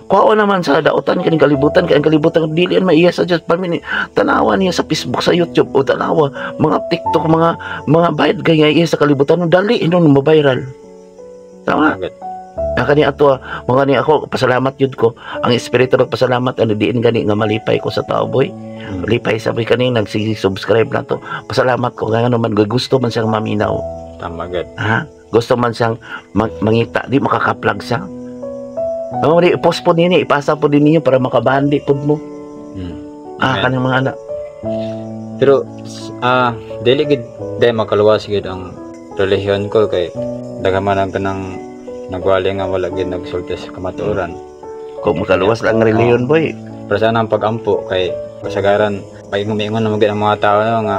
Kuha naman sa dautan kaning kalibutan kay ang kalibutan dili an maiya sa Dios pamini tanawa niya sa Facebook sa YouTube o tanawa mga TikTok mga bayad gaya iya sa kalibutan no dali inon mabiral. Tama. Kani ato mga ni ako pasalamat jud ko ang espiritu nagpasalamat ano diin gani nga malipay ko sa tao boy. Malipay sabi kani nagsig-subscribe na to. Pasalamat ko nga naman gusto man siyang maminaw. Tama gid. Gusto man siyang mangita di makaka-plug siya. I-post po nini, ipasa po din ninyo para makabandi po mo. Kanang mga anak. Pero, dili gid day makaluwas gid ang relihiyon ko kay daghaman ang kanang nagwali nga wala gid nagsulti sa kamatuoran. Kung makaluwas lang ang relihiyon boy. Pero sana ang pag-ampo kay kasagaran paingon na magid ang mga tao no, nga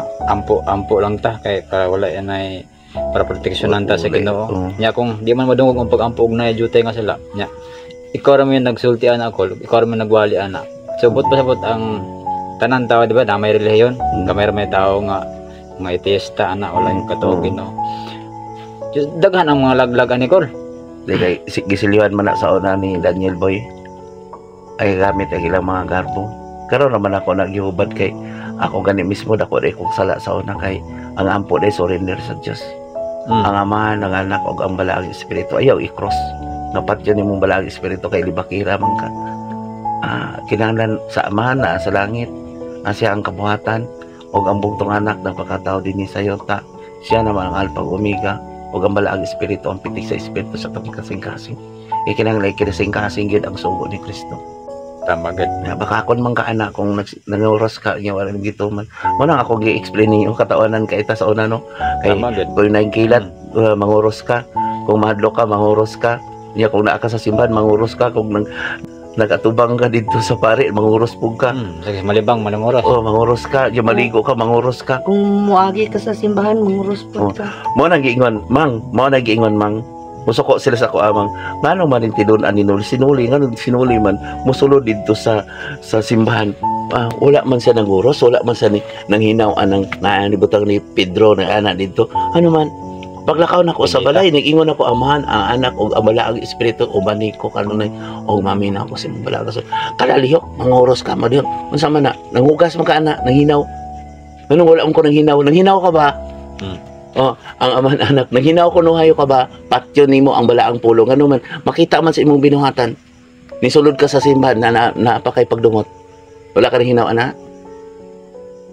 ampo lang ta kay para wala yan ay para proteksyonan ta sa Ginoo. Nya kung di man madungog ang pag-ampo og na duty nga sila. Nya ikaw ra man nagsulti ana ako, ikaw ra man nagwali ana. So but pasabot ang tanan tao di ba na may relihiyon, kamay may tao nga iteista ana wala yung katugin no. Daghan ang mga laglag ani Col. Di kay gisiliwan man na sa una ni Daniel boy. Ay gamit ang ilang mga garbo. Karon naman ako naghihubad kay ako gani mismo dako dai kog sala sa una kay ang ampo dai surrender sa Dios. Ang Ama, ang Anak ug ang Balaang Espiritu ayaw i-cross. Napat yun imong Balaang Espiritu kay libakira man ka. Kinahanglan sa Ama na sa langit. Siya ang kabuhatan ug ang bugtong anak nagpakatao dinhi sa yota. Siya naman ang Alpha ug Omega ug ang Balaang Espiritu ang pitik sa Espiritu sa tabang kasing-kasing. Kinahanglan kinasing-kasing gyud ang sugo ni Kristo. Tama gid. Baka akon man ka anak kung nanguros ka nya wala gito man. Mo nang ako gi-explain ninyo katawanan ka ita sa una no. Kay kung nagkilat manguros ka, kung mahadlo ka manguros ka. Nya kung naa ka sa simbahan manguros ka, kung nagatubang ka dito sa pare manguros pug ka. Sige malibang manunguros. Manguros ka, nya maligo ka manguros ka. Kung muagi ka sa simbahan manguros po ka. Mo nang giingon mang, Musuko sila sa ko amang ngano man yung tinunan ni Nol sinuli ngano sinuli man musulod dito sa simbahan. Wala man siya nanguros, wala man siya nanghinaw anang naanibutang ni Pedro na anak dito. Ano man paglakaw nako sa balay nag-ingon ako amahan ang anak ug ang Balaang Espiritu uban ko kanunay og mamina ko si Balaang. So kalaliho manguros ka madyo. Unsa man na nangugas man ka anak nanghinaw. Anong wala man ko nanghinaw ka ba? Oh, ang aman anak, naghinaw ko nung hayo ka ba, patyo nimo ang balaang pulong, ano man, makita man sa imong binuhatan. Nisulod ka sa simbahan na napakay pagdumot. Wala ka rin hinaw, ana?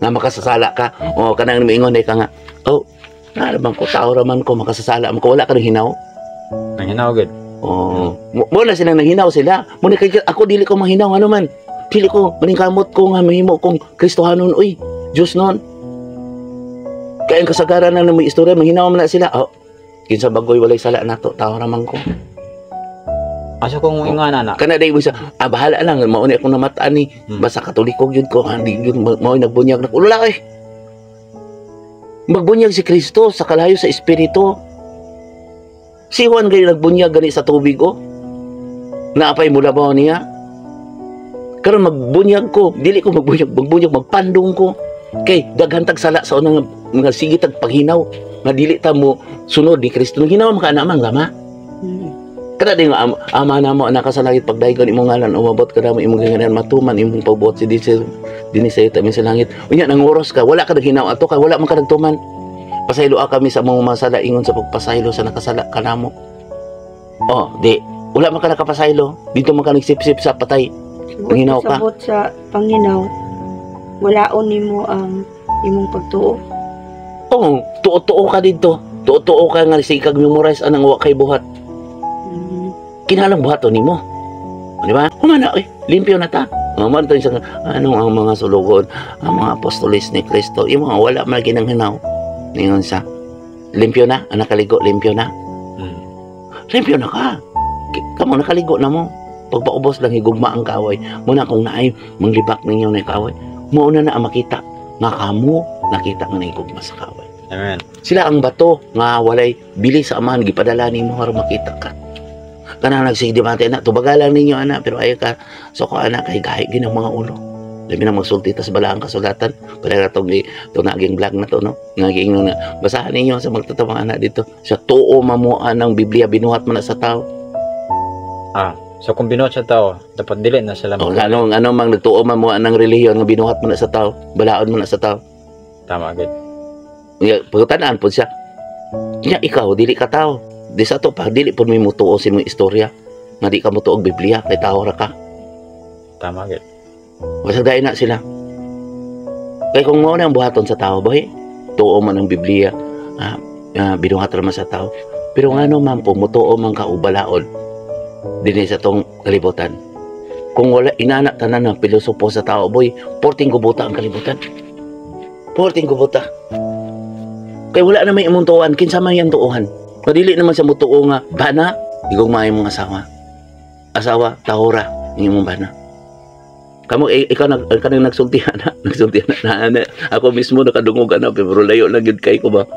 Nga makasasala ka, o kanang miingon ka nga, oh, naraman ko, tao raman ko, makasasala ko, wala ka rin hinaw. Nanghinaw gud. Oh, mo na silang naghinaw sila. Muna kay ako dili ko mahinaw ano man. Dili ko maningkamot ko nga mahimo kong Kristohanon uy. Diyos noon. Kaya ang kasagaran na may istorya mahinaw man na sila. Oh, kinsa bagoy walay sala nato tao raman ko. Aso kung ingon ana. Kana day mo siya, bahala lang mao ni akong namataan ni basta katoliko gyud ko, hindi gyud mao nagbunyag na ulala kay. Magbunyag si Kristo sa kalayo sa espiritu. Si Juan gani nagbunyag gani sa tubig o. Naapay mula ba niya? Karon magbunyag ko, dili ko magbunyag magpandong ko. Kay daghan tag sala sa unang mga sige tag paghinaw nga dili ta mo sunod ni Kristo. Ginawa man kana man gama. Kada din nga ama na mo anak sa langit pagdaygon imong ngalan umabot kada mo imong ganyan matuman imong pabuot si dinhi sa ita sa langit. Unya nang oras ka wala ka naghinaw ato kay wala man ka nagtuman. Pasaylo kami sa mga masala ingon sa pagpasaylo sa nakasala kanamo. Oh, di wala man ka nakapasaylo. Dito man ka nagsipsip sa patay. Panginaw ka. Sabot sa panginaw, walaon nimo ang imong pagtuo. Oh, tuo-tuo ka dito. Tuo-tuo ka nga sikag memorize anang wa kay buhat. Kinalang buhaton nimo. Di ba? Kumana, limpyo na ta. Man to isang anong ang mga sulugon, ang mga apostolis ni Kristo, yung mga wala man ginanghinaw. Ningon sa limpyo na, ang nakaligo, limpyo na. Limpyo na ka. Kamo nakaligo na mo. Pagpaubos lang higugma ang kaway. Muna kung naay manglibak ninyo na kaway. Mauna na ang makita nga kamo nakita nga higugma sa kaway. Amen. Sila ang bato nga walay bili sa amahan gipadala nimo aron makita ka. Kana nagsigdi mate na tubagalan ninyo ana pero ayo ka so ko ana kay gahi ginang mga ulo. Labi na magsulti tas balaang kasulatan para tong naging vlog na to no. Nga giingnon na basahan ninyo sa magtatabang ana dito. Sa tuo mamuan ng Biblia binuhat man na sa tao. So kung binuhat sa tao, dapat dili na sila. O ano mang nagtuo mamuan ng relihiyon nga binuhat man na sa tao, balaod man na sa tao. Tama gid. Pagtanan po siya. Nya ikaw dili ka tao. Di sa to pa dili pud may mutuo sa imong istorya. Nga di ka mutuo og Biblia kay tao ra ka. Tama gid. Basta dahil na sila. Kaya kung mao na ang buhaton sa tao, boy, tuo man ang Biblia, binuhat naman sa tao. Pero nga no, ma'am, pumutuo man ka ubalaon din sa tong kalibutan. Kung wala inanak tanan ng pilosopo sa tao, boy, porting gubuta ang kalibutan. Porting gubuta. Kaya wala na may imong tuuan, kinsa man yan tuuhan. Madili naman sa mutuo nga, bana, igong maay mong asawa. Asawa, tahora, imong bana. Kamu ikaw kanang nagsultihan na ako mismo nakadungog na pero layo lang gid kay ko ba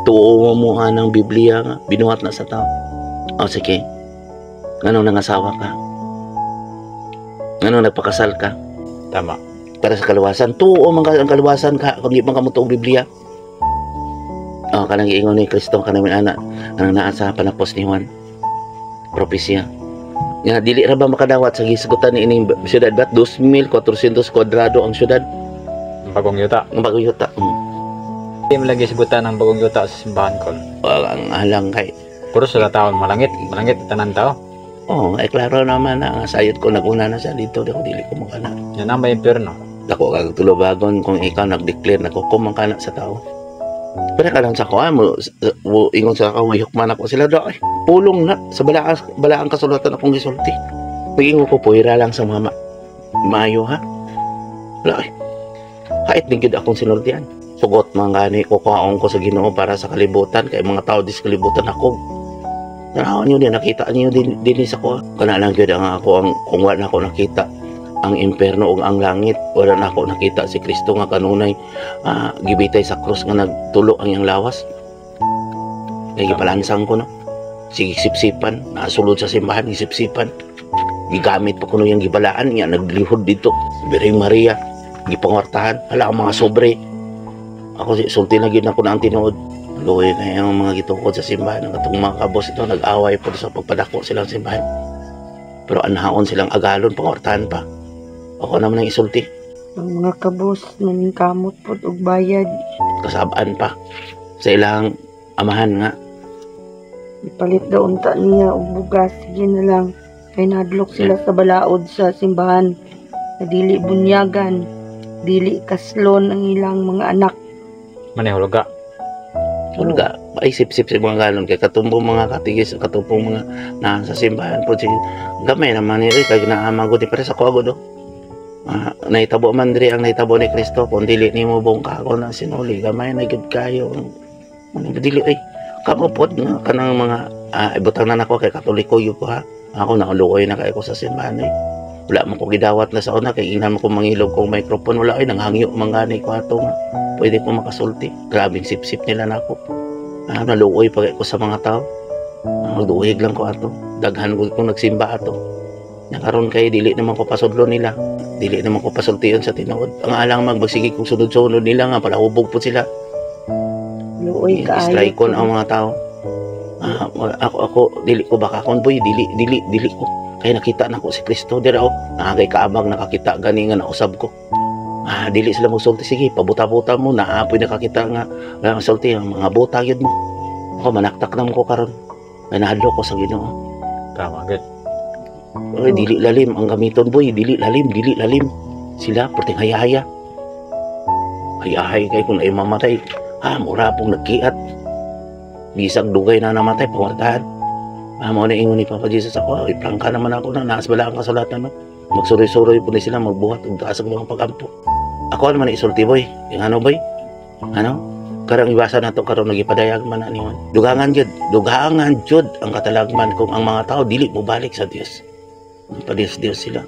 tuo mo ng Biblia nga binuhat na sa tao. O sige. Nganong nangasawa ka? Nganong nagpakasal ka? Tama. Para sa kaluwasan, tuo man ka ang kaluwasan ka kung di man ka mutuog Biblia. O kanang giingon ni Kristo kanang anak kanang naa sa panapos ni Juan. Propesya. Nga dili ra ba makadawat sa gisgutan ni ining syudad bat 2,400 kwadrado ang syudad Bagong yuta. ang bagong yuta. Hindi mo lagi sibutan ng bagong yuta sa simbahan ko. Ang halang kay Puro sila taon malangit tanan tao. ay klaro naman na sayot ko naguna na sa dito dako dili ko makana. Yan ang may impyerno. Dako kag tulobagon kung ikaw nag-declare na ko kumangkana sa tao. Pero ka lang sa ko mo ingon sa ka hukman ako sila do ay pulong na sa balaang kasulatan akong gisulti. Naging ko puwira lang sa mama. Maayo ha. Wala ay. Hait din gid akong sinultian. Sugot man gani ko kuhaon ko sa Ginoo para sa kalibutan kay mga tao dis kalibutan ako. Tanawan niyo din nakita niyo din sa ko. Kana lang gyud ang ako ang kung wala na ako nakita ang impierno ug ang langit wala na ako nakita si Kristo nga kanunay gibitay sa krus nga nagtulo ang iyang lawas. Kay gipalansang ko no. Sige sipsipan, nasulod sa simbahan, sipsipan. Gigamit pa kuno yung gibalaan niya, naglihod dito. Bireng Maria, gipangwartahan. Hala ang mga sobre. Ako sulti na gid na ko na ang tinuod. Luoy kaya ang mga gitukod sa simbahan. Ang katong mga kabos ito, nag-away po sa pagpadako silang simbahan. Pero anhaon silang agalon, pangwartahan pa. Ako naman ang isulti. Ang mga kabos, naming kamot po og bayad. Kasabaan pa. Sa ilang amahan nga. Ipalit daw unta niya og bugas, sige na lang. Kay nadlok sila sa balaod sa simbahan. Na dili bunyagan, dili kaslon ang ilang mga anak. Manihuluga. Hulga, maisip-sip sa mga ganon kay katumbong mga katigis, katumbong mga nasa simbahan po sige. Gamay naman ni kay ginaamang ko di pare sa kuago do. Naitabo man diri ang naitabo ni Kristo kung dili nimo bongka ako na sinuli gamay na gid kayo. Ano dili ay kamupot nga kanang mga ibutang na nako kay Katoliko yo ko ha. Ako nauluoy na kay ko sa simbahan eh. Wala man ko gidawat na sa una kay ingnan ko mangilog kong microphone wala ay nanghangyo mangani ko ato nga. Pwede ko makasulti. Grabing sip-sip nila nako. Naluoy pa ko sa mga tao. Magduhig lang ko ato. Daghan ko kung nagsimba ato. Nakaroon kay dili naman ko pasudlo nila. Dili naman ko pasultiyon sa tinuod. Ang alang magbasigi kung sunod-sunod nila nga palahubog po sila. Luoy kaayo. Strike-on ang mga tao. Ako dili ko baka kon boy dili ko. Kaya nakita na ko si Kristo dira o. Nakagay kaabang nakakita gani nga nausab ko. Dili sila magsulti sige pabuta-buta mo naapoy nakakita nga magsulti ang mga buta gyud mo. Ako manaktak na mo ko karon. Kay nahadlo ko sa Ginoo. Tama gid. Oy dili lalim ang gamiton boy, dili lalim. Sila perting hayahaya. Hayahay kay kung ay mamatay. Mura pong nagkiat. Bisag dugay na namatay pawartahan. Mo na ingon ni Papa Jesus ako, iprangka naman ako na naas bala ang kasulatan no. Magsuroy-suroy po ni sila magbuhat ug taas ang mga pagampo. Ako naman isulti boy. Yung ano boy? Ano? Karang iwasan nato karon nagipadayag man ani man. Dugangan jud ang katalagman kung ang mga tao dili mo balik sa Dios. Padiyos-Dios sila.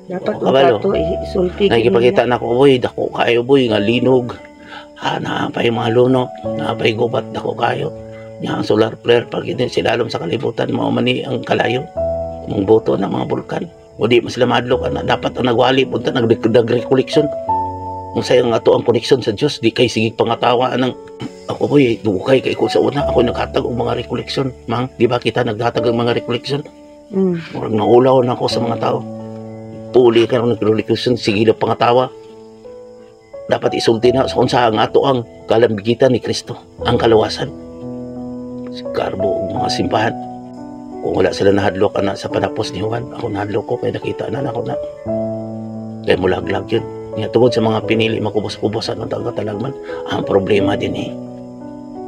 Dapat Kabalo. unta to isulti. Nakikipakita na ko boy, dako kayo boy nga linog. Naapay mga lunok, naapay gubat dako kayo. Nya ang solar flare pag hindi sila alam sa kalibutan mao man ni ang kalayo. Mong boto ng mga bulkan. O di man sila madlok na dapat ang nagwali punta nag-recollection. Kung sayang ato ang connection sa Dios di kay sige pangatawa ng ako boy dugay kay ko sa una ako naghatag og mga recollection mang di ba kita naghatag og mga recollection murag naulaw na ako sa mga tao puli ka ng recollection sige na pangatawa dapat isulti na sa unsa ang ato ang kalambigitan ni Kristo ang kaluwasan karbo og mga simbahan kung wala sila nahadlok ana sa panapos ni Juan ako nahadlok ko kay nakita na ako na kay mulaglag yun nga tungod sa mga pinili makubos-kubosan ng taga-talagman ang problema din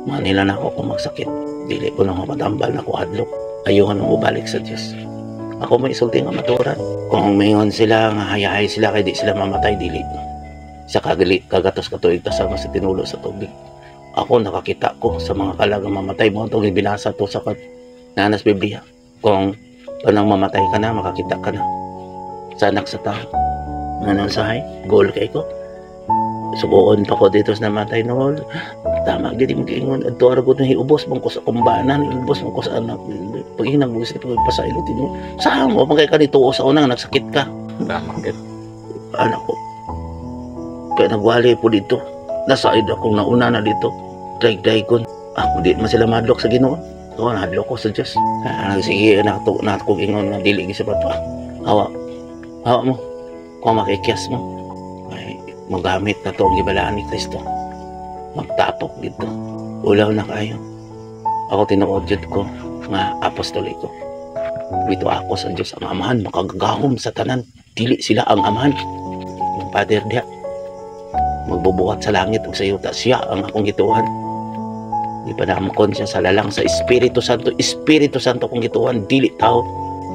manila na ako kung magsakit dili ko na matambal na ko hadlok ayuhan mo balik sa Diyos ako may isulti nga maturan kung mayon sila nga hayahay sila kay di sila mamatay dili sa kagatos katuig kasama sa tinulo sa tubig ako nakakita ko sa mga kalagang mamatay mo itong binasa to sa nanas Biblia kung panang mamatay ka na makakita ka na sa anak sa tao nanang sahay, goal kay ko subuon pa ko dito sa namatay noon tama gidi mag-ingon adto ara gud hiubos mong ko sa kumbanan hiubos mong ko sa anak pag hinagbugas ni pagpasailot mo saan mo magay ka dito sa unang nagsakit ka Tama gid. anak ko kaya nagwali po dito nasaid akong nauna na dito daig-daigon ako di man sila madlok sa Ginoo so nahadlok ko sa Diyos sige na kong ingon na dili sa bato hawa mo kung makikias mo ay magamit na to ang gibalaan ni Kristo magtapok dito ulaw na kayo ako tinuod jud ko nga apostoliko dito ako sa Diyos ang amahan makagagahom sa tanan dili sila ang amahan yung Father diha magbubuhat sa langit ug sa yuta siya ang akong gituhan di pa na siya sa lalang sa Espiritu Santo kung gituhan dili tao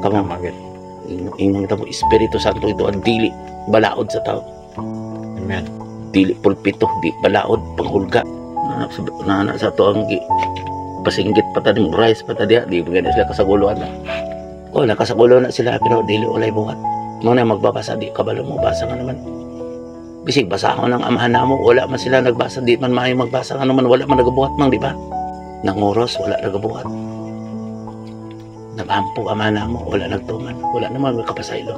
kamo magit ingon ta mo Espiritu Santo ito ang dili balaod sa tao Amen. dili pulpito di balaod panghulga na sa to ang pasinggit pa ta ning rice pa ta diha di ba sila kasaguluhan na nakasaguluhan na sila pero dili ulay buhat mo na magbabasa di kabalo mo basa nga naman bisig basa ako ng amahan namo wala man sila nagbasa di man maayo magbasa nga naman wala man nagabuhat mang di ba nanguros wala nagabuhat nabampo amahan namo wala nagtuman wala naman magkapasaylo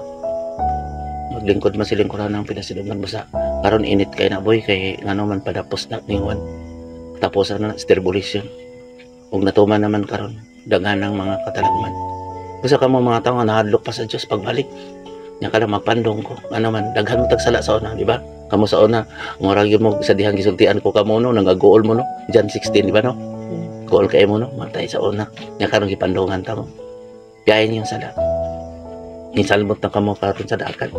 maglingkod man siling kuran ng pinasilungan mo sa karon init kay na boy kay ngano man padapos na ni Juan taposan na sterbulisyon ug natuman naman karon daghan ng mga katalagman gusto ka mo mga tao nga nahadlok pa sa Dios pagbalik nya kada magpandong ko ano man daghan mo tagsala sa una di ba kamo sa una murag mo sa dihang gisultian ko kamo no nagagool mo no John 16 di ba no Goal kay mo no, matay sa una. Nya karon gipandungan ta mo. Biyahin yung sala. Insalmot na kamo karon sa dagat.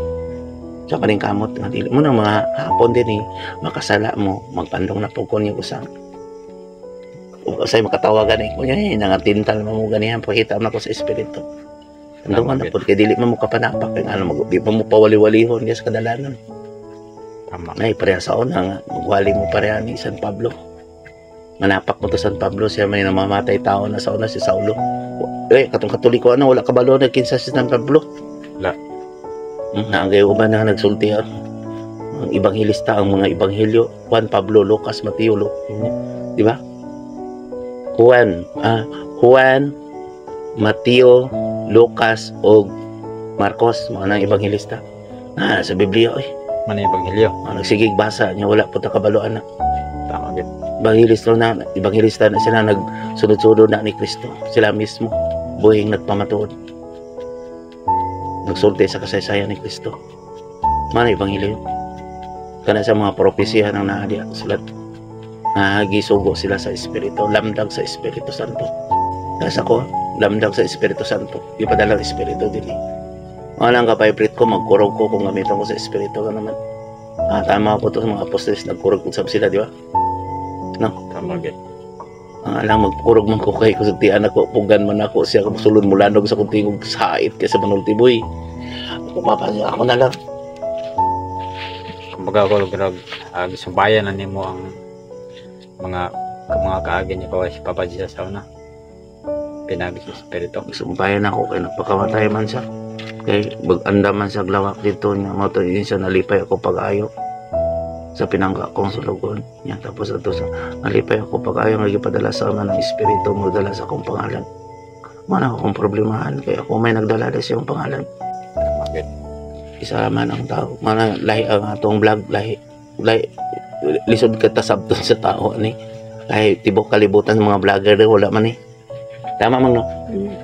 Sa kaning kamot nga dili mo nang mga hapon din makasala mo magpandong na pugkon yung usang. Usay makatawagan kunya nangatintal mo ganihan pakita na ko sa espiritu. Andungan na pud kay dili mo kapanapak kay ano di mo pawali-walihon sa kadalanan. Tama. Nay pareha sa una nga magwali mo pareha ni San Pablo. Manapak mo to San Pablo siya may namamatay tao na sa una si Saulo. Katong Katoliko wala kabalo na kinsa si San Pablo. Wala. Naangay uban na nagsulti ang ibanghilista ang mga ebanghelyo Juan, Pablo, Lucas, Mateo, di ba? Juan, Mateo, Lucas o Marcos mga nang ebanghilista sa Biblia Man yung Ebanghelyo. nagsigig basa niya wala po kabaloan na Tama gid. ebanghilista na sila nagsunod-sunod na ni Kristo sila mismo buhing nagpamatuod nagsulti sa kasaysayan ni Kristo. Mana ebanghelyo kana sa mga propesya ng naadya sila nagisugo sila sa Espiritu, lamdag sa Espiritu Santo. Nasa ko, lamdag sa Espiritu Santo. Ipadala ng Espiritu din Walang kapayprit ko, magkurog ko kung gamitan ko sa Espiritu ka naman. Tama ko to sa mga apostoles, nagkurog ko sa sila, di ba? No? Tama gid. Alang magkurog man ko kay kusugtian ako pugan man ako siya sulod mulanog sa kuntingog sait kaysa manultiboy. Pumapasya ako na lang. Kumbaga ko grab gisubayan na nimo ang mga kaagi ni Papa Jesus sa una. Pinagi sa espiritu. Sumpayan ako kay napakamatay man siya. Kay baganda man sa glawak dito niya mo to siya nalipay ako pag-ayo sa pinangga kong sulugon niya tapos ato sa nalipay ako pag-ayo nga gipadala sa mga ng espiritu mo dala sa akong pangalan. Man akong problemahan kay ako may nagdala sa iyong pangalan. Tama gid. Isa man ang tao man lahi ang atong vlog lahi lisod ka tasabton sa tao ni lahi tibok kalibutan ng mga vlogger wala man tama man no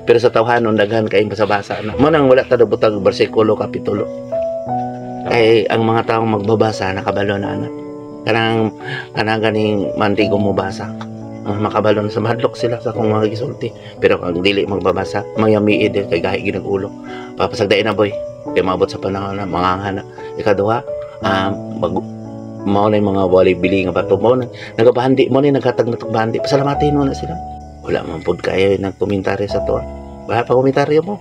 pero sa tawhanon daghan kayong basa-basa na mo nang wala ta butang bersikulo kapitulo kay ang mga taong magbabasa nakabalo na anak kanang ganing mantigo mo basa makabalo na sa madlok sila sa kung mga gisulti pero kung dili magbabasa mayamiid kay gahi ginagulo papasagdain na boy kay maabot sa panahon na mangangana ikaduha mao na yung mga wali bili nga bato mo nagabahandi mo na naghatag na tugbahandi pasalamatin mo na sila wala man pod kayo nagkomentaryo sa to baha pa komentaryo mo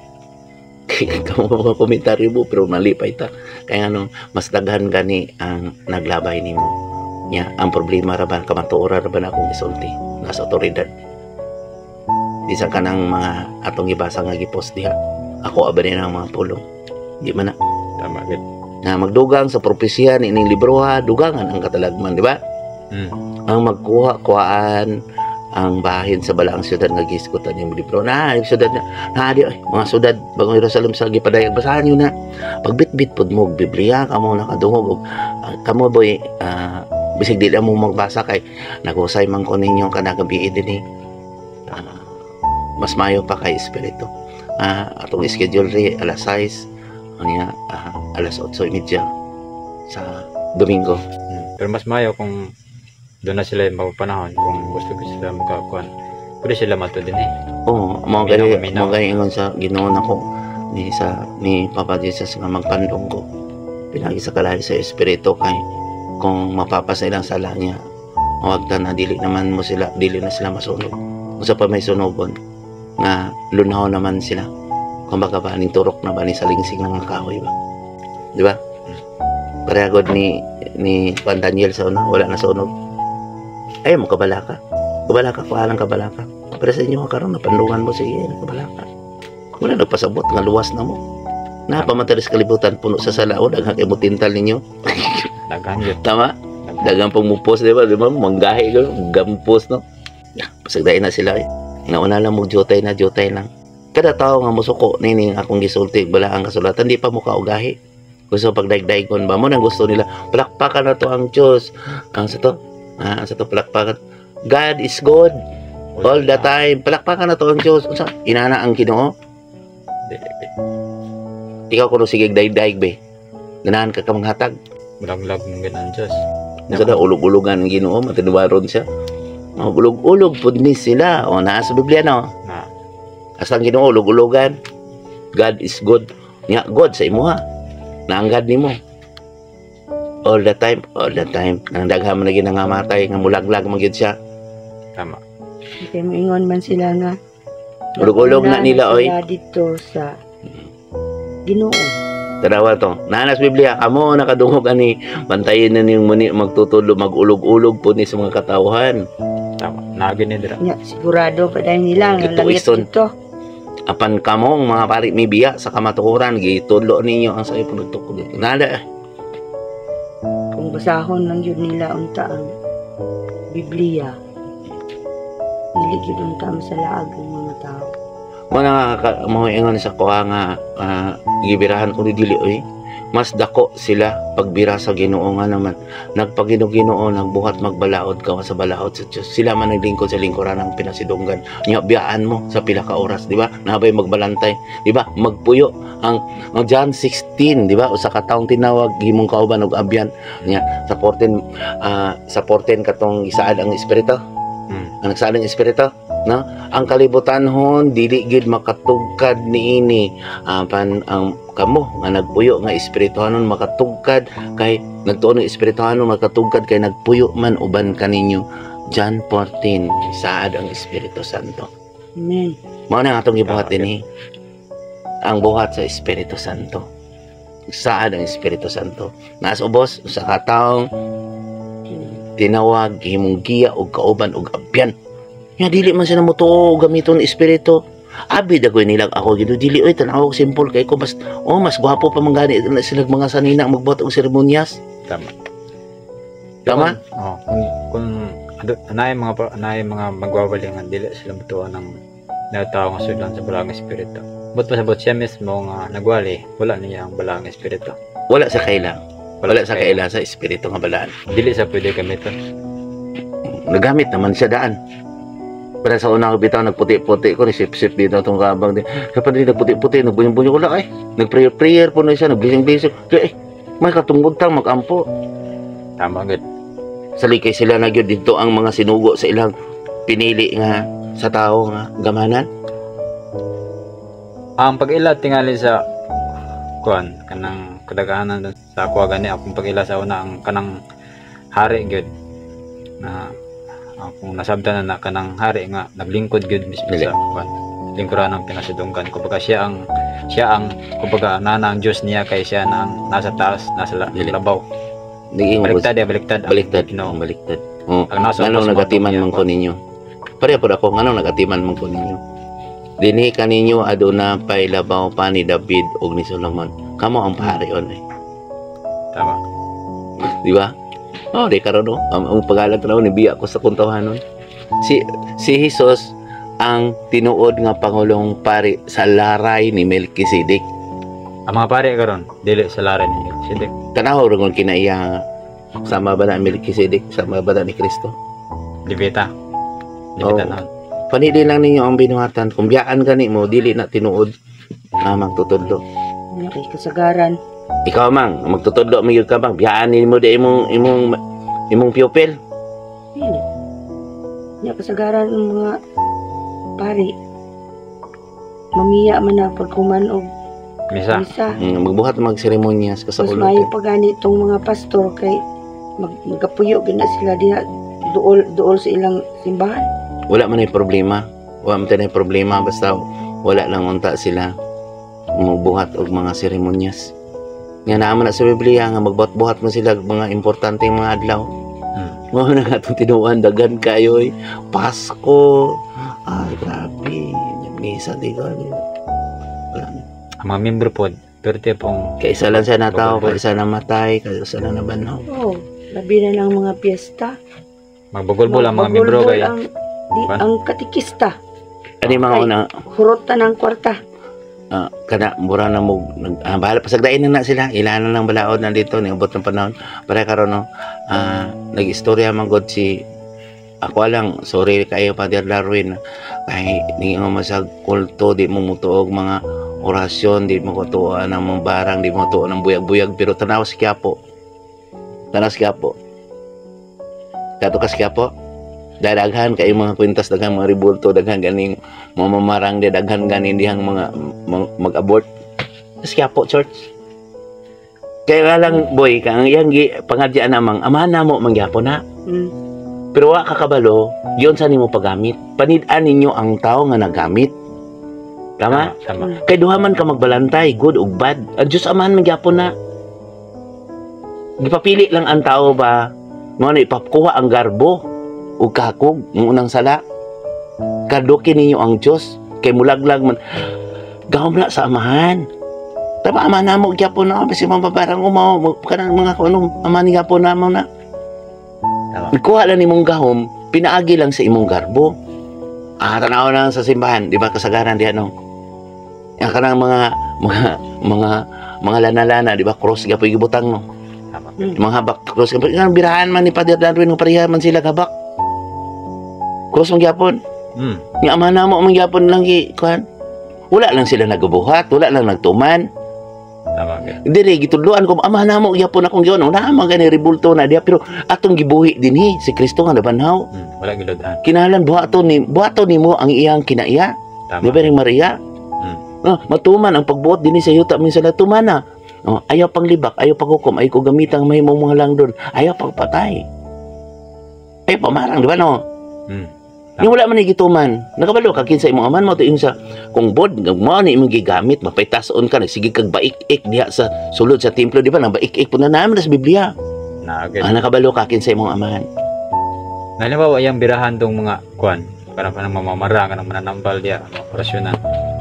kamo mga komentaryo mo pero malipay ta kaya mas daghan gani ang naglabay nimo nya ang problema ra ba kamatuora ra ba na akong isulti nasa otoridad di sa kanang mga atong ibasa nga gipost diha ako abani na mga pulong di man na Tama gid. na magdugang sa propesya ni ining libro dugangan ang katalagman di ba ang magkuha-kuhaan ang bahin sa balaang syudad nga gisgutan yung libro na syudad na di mga syudad bagong Jerusalem sa gipadayag basahan niyo na pagbitbit pud mo Biblia kamo nakadungog kamo boy bisig dili mo magbasa kay nagusay man ko ninyo kada gabi dinhi mas mayo pa kay espiritu atong schedule ri alas 6 niya alas 8:30 sa Domingo. Pero mas mayo kung doon na sila mapapanahon kung gusto ko sila makakuan. Pwede sila mato din Oo, mo gani ingon sa Ginoo nako ni Papa Jesus nga magpandong ko. Pinagi sa kalahi sa espiritu kay kung mapapasa ilang sala niya mawagta na dili na sila masunog. Usa pa may sunogon nga lunaw naman sila. Kumbaga ba ning turok na ba ni salingsing ng kahoy ba? Di ba? Parehagod ni Juan Daniel sa una wala na sunog. Ay mo kabalaka ko alang kabalaka pero sa inyo karon napandungan mo sige kabalaka wala nagpasabot nga luwas na mo napamatalis kalibutan puno sa salaod ang kay mo tintal ninyo Daghan yun. tama dagang pumupos di ba manggahi ko gampos no pasagdain na sila nauna lang mo jotay lang kada tao nga musuko nining akong gisulti bala ang kasulatan di pa mo kaugahi gusto pagdaigdaigon ba mo nang gusto nila palakpakan na to ang Diyos ang sa to palakpakan God is good all the time palakpakan na to ang Diyos unsa inana ang Ginoo ikaw kuno sige daig be ganahan ka kamanghatag Mulaglag ng ganang Diyos. unsa da ulog-ulogan ang Ginoo matinuwaron siya Ulog-ulog pud ni sila. O naa sa Biblia no. Na. Asang Ginoo ulog-ulogan. God is good. Nya God sa imo ha. Naanggad nimo. All the time. Nang daghan man lagi nangamatay nga mulaglag man gyud siya. Tama. Kaya moingon man sila nga. Ulog-ulog na nila oy. Sila dito sa Ginoo. Tarawa to. Nanas Biblia, kamo nakadungog ani bantayin na niyong muni magtutulo magulog-ulog po ni sa mga katawhan. Tama. Nagi ni dira. Nya sigurado pa dahil nila nga Ito, langit ison. dito. Apan kamong mga pari may biya sa kamatukuran gitulo ninyo ang sayo pagtukod. Nada. Kung basahon lang yun nila unta ang Biblia. Dili gyud unta masalaag ang mga tao. Mga mahuingon sa kuha nga gibirahan ko ni dili oy. Mas dako sila pagbira sa Ginoo nga naman. Nagpagino-Ginoo nagbuhat magbalaod ka sa balaod sa Dios. Sila man naglingkod sa lingkuran ng pinasidunggan. Nya biyaan mo sa pila ka oras, di ba? Nahabay magbalantay, di ba? Magpuyo ang John 16, di ba? Usa ka taong tinawag himong kauban og abyan. Nya sa 14 katong isaad ang espiritu. Ang nagsaad ang espiritu, no? Ang kalibutanhon dili gid makatugkad niini apan ang kamo nga nagpuyo nga espirituhanon makatugkad kay nagtuon ng espirituhanon makatugkad kay nagpuyo man uban kaninyo. John 14 saad ang Espiritu Santo. Amen. Mao na atong gibuhat dinhi. Ang buhat sa Espiritu Santo. Saad ang Espiritu Santo. Naas ubos sa kataong tinawag himong giya og kauban og abyan. Nya dili man sila motuo gamiton espiritu. Abi dagoy nilang ako gido dili oy tanaw simple kay ko mas gwapo pa man gani sila mga sanina magbuhat og seremonyas. Tama. Tama? Oh, kung anay mga magwawalingan dili sila mutuan ng natao nga sudan sa balang espiritu. But pasabot siya mismo nga nagwali, wala niya ang balang espiritu. Wala sa kailang. Wala sa kailang sa espiritu nga balaan. Dili sa pwede gamiton. Nagamit naman siya daan. Para sa una ko bitaw nagputi-puti ko sip-sip dito tong kabang din. Kapag din nagputi-puti nagbunyo-bunyo ko lang ay. Nagprayer po na siya, nagblessing-blessing. Kaya may katungod tang magampo. Tama gid. Salikay sila na gyud dito ang mga sinugo sa ilang pinili nga sa tao nga gamanan. Ang pag-ila tingali sa kuan kanang kadaghanan dun sa kuha gani akong pag-ila sa una ang kanang hari gyud na kung nasabtan na kanang hari nga naglingkod gyud mismo sa kuan lingkuran ng pinasidunggan kumbaga siya ang kumbaga nana ang Dios niya kay siya na ang nasa taas nasa labaw. Baliktad No, baliktad. Oh, ang nasa anong nagatiman man ko ninyo? Pareha po ako, anong nagatiman man ko ninyo? Dinhi kaninyo aduna pay labaw pa ni David ug ni Solomon. Kamo ang paharion eh. Tama. Di ba? Oh, di karon no. Ang pagalan tanaw ni biya ko sa kuntawanon. Si Jesus ang tinuod nga pangulong pari sa laray ni Melkisedek. Ang mga pare karon dili sa laran ni Melkisedek. Tanaw ron kinaiya sama ba na Melkisedek sama ba na ni Kristo? Levita na. Panili lang ninyo ang binuhatan. Kung biyaan gani mo, dili na tinuod na magtutudlo. Nya kay kasagaran. Ikaw mang, magtutudlo mo yun ka bang, biyaan mo di imong pupil. Dili. Nya kasagaran ng mga pari. Mamiya man na pagkuman og Misa. Magbuhat magseremonyas ka sa Mas ulo. maayo pa gani itong mga pastor kay magapuyo gina sila diha duol sa ilang simbahan. Wala man ay problema. Wala man ay problema basta wala lang unta sila magbuhat og mga seremonyas. Nga naman na sa Biblia nga magbuhat-buhat mo sila mga importanteng mga adlaw. Mo na nga itong tinuan dagan kayo eh. Pasko. Ay grabe. Misa di ka. Ang mga membro po perte pong Kaisa lang siya nataw, kaisa na matay, kaisa na nabanhaw. Oh, labi na lang mga piyesta. magbugol-bol ang mga membro kay ang katikista. Ani mga Ay. una, Hurot na ng kwarta. kana mura na mo bahala pasagdain na sila ilan na ng balaod na dito niabot ng panahon para karon no nag-istorya man god si ako lang sorry kayo Father Darwin kay ningi mo masag kulto di mo mutuog mga orasyon di mo tuoan ng mga barang di mo tuoan ng buyag-buyag pero tanaw sa Quiapo kato ka sa Quiapo Daghan kay mga kwintas, daghan mga ribulto, daghan ganing mamamarang, daghan ganing dihang mga mag-abort. Tapos kaya po, church. Kaya lang, boy, kang iyang pangadyan namang, amahan na mo, mangyapon na. Pero wa kakabalo, yun sa nimo pagamit. Panid-an ninyo ang tao nga nagamit. Tama? Tama. Kay duha man ka magbalantay, good ug bad. Ang Diyos amahan mangyapon na. Gipapili lang ang tao ba, nga ipakuha ang garbo ug kakog, ng unang sala. Kadukin ninyo ang Diyos, kay mulaglag man. Gawam na sa amahan. Tama, amahan na mo, gyapon na, basi mababarang umaw, kanang mga amahan ni gyapon na mo na. Nagkuha lang imong gahom, pinaagi lang sa imong garbo. Tanaw na sa simbahan, di ba kasagaran diyan no? Yang kanang mga lana-lana, di ba cross gapoy gibutang no? Mga habak cross gapoy, kanang birahan man ni Padre Darwin ng pareha man sila habak. Cross mong gyapon. Nga amahan na mo mong gyapon lang kuan. Wala lang sila nagabuhat, wala lang nagtuman. Tama ka. Dire gitudloan ko amahan na mo gyapon akong giyon. Na man gani ribulto na diha pero atong gibuhi dinhi si Kristo nga nabanhaw. Wala giludan. Kinahanglan buhaton nimo ang iyang kinaiya. Tama. Di ba ring Maria? Matuman ang pagbuot dinhi sa yuta min sila tumana. Ayaw pang libak, ayaw paghukom, ayaw ko gamitang mahimong mga langdon, ayaw pagpatay. Ayaw pamarang, di ba no? Yung wala man ni gituman, nakabalo ka kinsa imong aman mo to sa kung bod mo ni imong gigamit mapaytason ka nagsige kag baik-ik diha sa sulod sa templo, di ba nang baik-ik pud na naman sa Biblia. Nakabalo ka kinsa imong amahan. Halimbawa yung birahan tong mga kuan para mamamarang kanang mananambal diya orasyonan.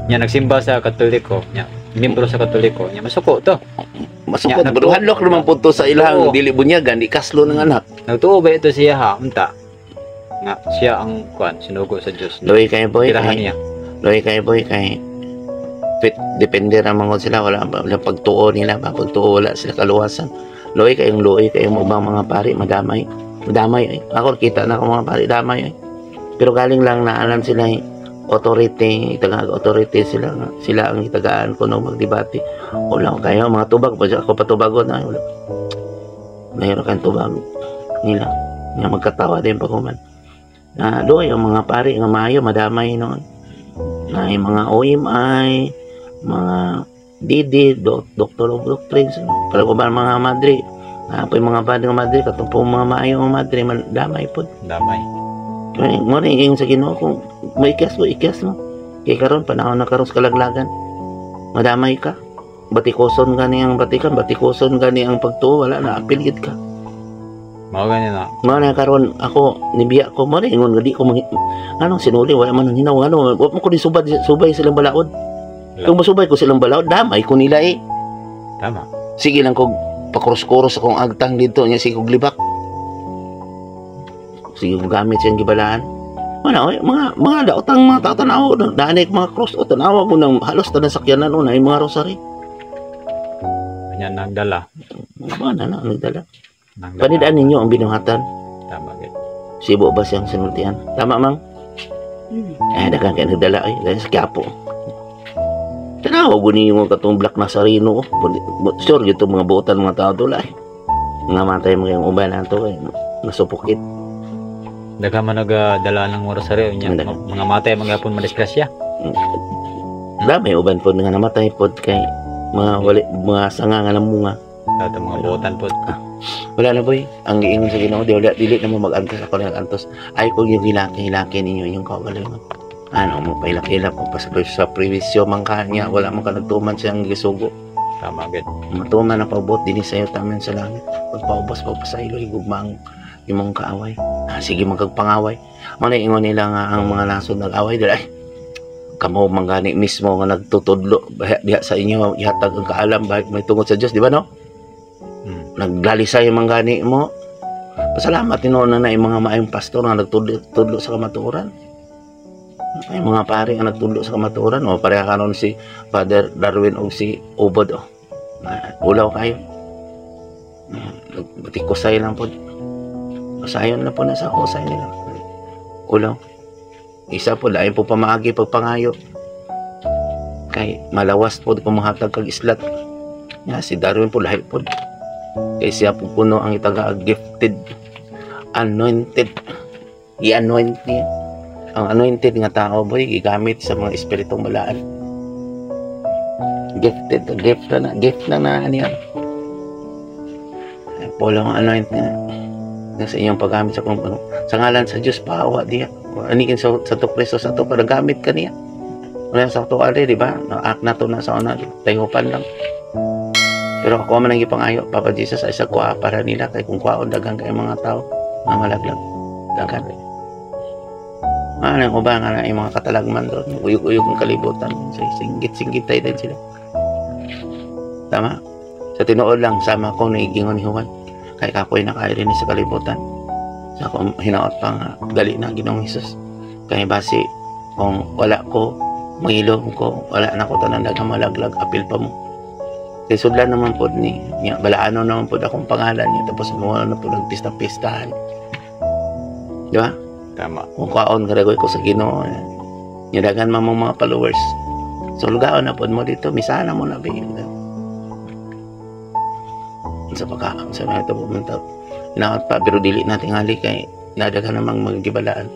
Nya nagsimba sa Katoliko, nya miyembro sa Katoliko, nya masuko to. Masukot hadlok naman punto sa ilang dili bunyagan di kaslo ng anak. Nagtuo ba ito siya ha? Unta. Nga siya ang kuan sinugo sa Dios. Loy kay boy Tirahan kay niya. Loy kay boy kay depende ra man sila wala pagtuo nila ba pagtuo wala sila kaluwasan. Loy kayong mga pari madamay ay. Ako kita na ko mga pari damay ay. Pero galing lang na alam sila authority, authority sila ang itagaan ko nung magdebate. Wala kayo mga tubag pa ako patubagon na wala. Mayroon kang tubag nila. Nga magkatawa din pa kuman. Doy ang mga pari nga maayo madamay noon. Na mga OMI, mga DD, Doctor of Doctrines, para ko ba mga madre. Po yung mga padre nga madre, katong po mga maayo nga madre, damay po. Damay. Kaya mo rin yung sa Ginoo kung may ikas mo. Kaya karon panahon na karon sa kalaglagan. Madamay ka. Batikoson gani ang batikan, batikoson gani ang pagtuo, wala na apilgit ka. Mao ganyan na. Mao na karon ako nibiya ko mo rin ingon gadi ko anong sinuli wala man hinaw wa mo ko di subay silang balaod. Kung masubay ko silang balaod, damay ko nila eh. Tama. Sige lang kog pakuros-kuros akong agtang dito nya sige kog libak. Sige kog gamit siyang gibalaan. Ano mga daotang mga tatanaw danay mga cross o tanawa mo nang halos tanan sakyanan una ay mga rosary. Kanya nagdala. Ano nagdala? Panidaan ninyo ang binuhatan. Tama gid. Sibo ba siyang sinultian? Tama mang? Daghang kay nagdala ay dahil sa Quiapo. Tanawa guni mo katong Black Nazareno. Sure gito mga buotan mga tao dula. Nga matay mga uban ato ay nasupukit. Daghang man nagdala ng rosaryo nya mga matay mga pun madisgrasya. Damay uban po nga namatay pod kay mga sanga nga namunga. Dato mga buotan pod. Wala na boy, ang giingon sa Ginoo dili na mo mag-antos ako lang antos. Ay ko yung hilaki ninyo yung kagalingon. Ano mo pailak-ilak mo sa previsyo man kanya wala man ka nagtuman siyang gisugo. Tama gid. Matuman na paubot dinhi sayo tamen sa langit. Pagpaubos pa sa ilo higugmang imong kaaway. Sige magkagpangaway. Mano ingon nila nga ang mga nasod nag-away dili. Kamo mangani mismo nga nagtutudlo diha sa inyo ihatag ang kaalam bahit may tungod sa Dios, di ba no? Naglalisay man gani mo. Pasalamat tinuon na yung mga maayong pastor nga nagtudlo sa kamatuoran. Ay mga pari nga nagtudlo sa kamatuoran o pareha karon si Father Darwin o si Ubod o. Ulaw kayo. Batikosay lang po. Pasayon na po na sa kusay nila. Ulaw. Isa po lain po pamaagi pagpangayo. Kay malawas po di pamahatag kag islat. Si Darwin po lahi po. Kaya siya po puno ang itaga gifted, anointed. i-anoint niya. Ang anointed nga tao boy gigamit sa mga espiritong balaan. Gift na niya. Polo ang anoint niya. Sa inyong paggamit sa kung sa ngalan sa Diyos paawa diya. Anikin sa to Kristo sa to para gamit ka niya. Wala sa to di ba? Naak na to na sa una tayupan lang. Pero ako man ang ipangayo Papa Jesus ay sa kuha para nila kay kung kuhaon dagang kay mga tao na malaglag. Dagan. Ang uba nga na yung mga katalagman doon. Uyog-uyog ng kalibutan. Singgit-singgit tayo din sila. Tama? Sa tinuod lang, sama ko na igingon ni Juan. Kaya kapoy nakairin sa kalibutan. Sa ako hinaot pa nga, gali na Ginoong Hesus. Kaya basi, kung wala ko, mahilom ko, wala na ko tanan dagang malaglag, apil pa mo. Kaya sudlan naman po ni, balaano naman po akong pangalan niya, tapos wala na po nagpista-pistahan. Di ba? Tama. Kung kaon karagoy ko sa Ginoo, nidagan man mong mga followers. So lugaon na po mo dito, misana mo na bigyan. Sa pagkaam sa mga ito pumunta. Inaot pa, pero dili natin hali kay nadagan namang magibalaan.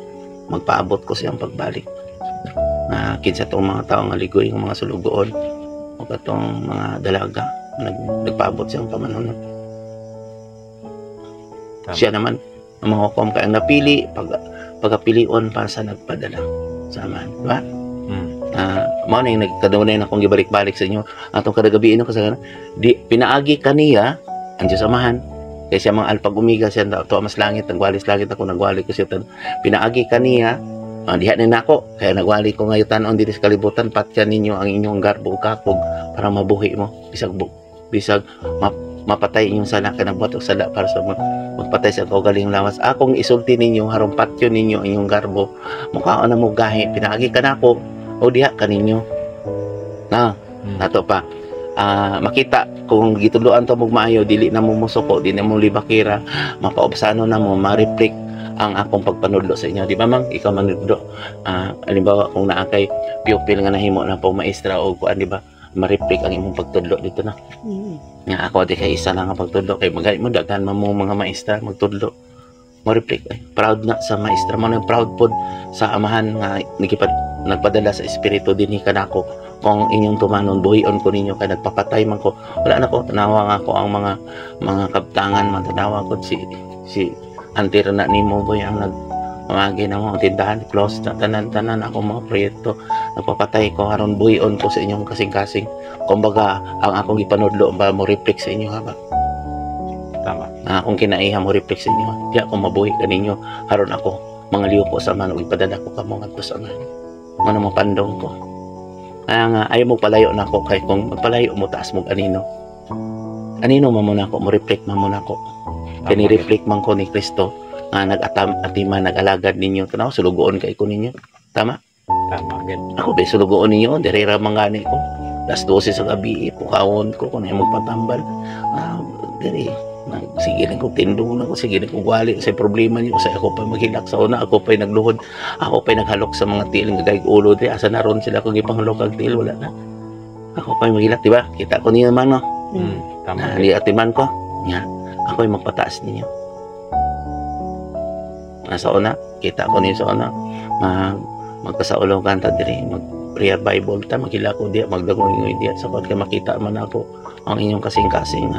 Magpaabot ko siyang pagbalik. Kinsa itong mga tao nga ligoy, ng mga sulugoon, o katong mga dalaga, nagpaabot siyang pamanunan. Siya naman, ang mga hukom kaya napili, pagkapilion para sa nagpadala sa aman. Diba? Mao na yung nagkadunay na akong gibalik-balik sa inyo. Atong kadagabiin ako sa pinaagi kaniya, ang Diyos amahan. Kaya siya mga alpag umiga, siya to mas langit, nagwalis langit ako, nagwali ko siya. Pinaagi kaniya, diha na nako, kaya nagwali ko ngayon tanon dito sa kalibutan, patyan ninyo ang inyong garbo kakog para mabuhi mo. Bisag mapatay inyong sala, kaya nagbuhat og sala para sa magpatay sa kaugaling lawas. Akong isulti ninyo, harong patyo ninyo ang inyong garbo. Mukhaon na mo gahi, pinaagi ka na ako, o diha ka ninyo. Nato pa. Makita kung gituluan to mong maayo, dili na mo musuko, dili na mo libakira, mapaobsano na mo, ma-reflect ang akong pagpanudlo sa inyo. Di ba mang ikaw manudlo? Halimbawa kung naakay pupil nga nahimo na po maestra o kuan, di ba? Ma-reflect ang imong pagtudlo dito na. Nga ako di kay isa lang ang pagtudlo kay magay mo daghan mo mga maestra magtudlo. Ma-reflect ay proud na sa maestra mo, na proud pod sa amahan nga nagpadala sa espiritu dinhi kanako. Kung inyong tumanon buhion ko ninyo kay nagpapatay man ko, wala na ko tanawa nga ko ang mga kabtangan man, tanawa ko si antir na nimo boy ang nagmamagi na mo tindahan, close na tanan ako mga proyekto, nagpapatay ko aron buhion ko sa inyong kasing-kasing. Kumbaga ang akong ipanudlo ba mo reflect sa inyo ha ba? Tama. Akong kinaiha mo reflect sa inyo, di ako mabuhi kaninyo aron ako mga liyo po sa man ipadala ko kamo ngadto sa man mo pandong ko. Kaya nga, ayaw mo palayo na ako. Kaya kung magpalayo mo, taas mo anino man muna ako, mo reflect man muna ako. Kaya ni-reflect man ko ni Kristo nga nag-atima, nag-alagad ninyo. Tanaw, sulugoon kay ko ninyo. Tama? Tama. Ako ba, sulugoon ninyo, dirira mangani ko. Las 12 sa gabi, pukawon ko, kung ayaw magpatambal. Diri, sige na kong tindong na ko, sige na kong wali sa problema niyo, kasi ako pa maghilak sa una, ako pa nagluhod, ako pa naghalok sa mga tiil, nagayag ulo, di asa na ron sila kung ipanghalok ang tiil, wala na. Ako pa maghilak, di ba? Kita ko niyo naman, no? Tama. Liatiman ko, yan, ako yung magpataas ninyo. Sa una, kita ko niyo sa una, magkasaulaw kanta diri, mag-prayer Bible, maghilak ko di, magdagong ingoy di, sa kaya makita man ako ang inyong kasing-kasing,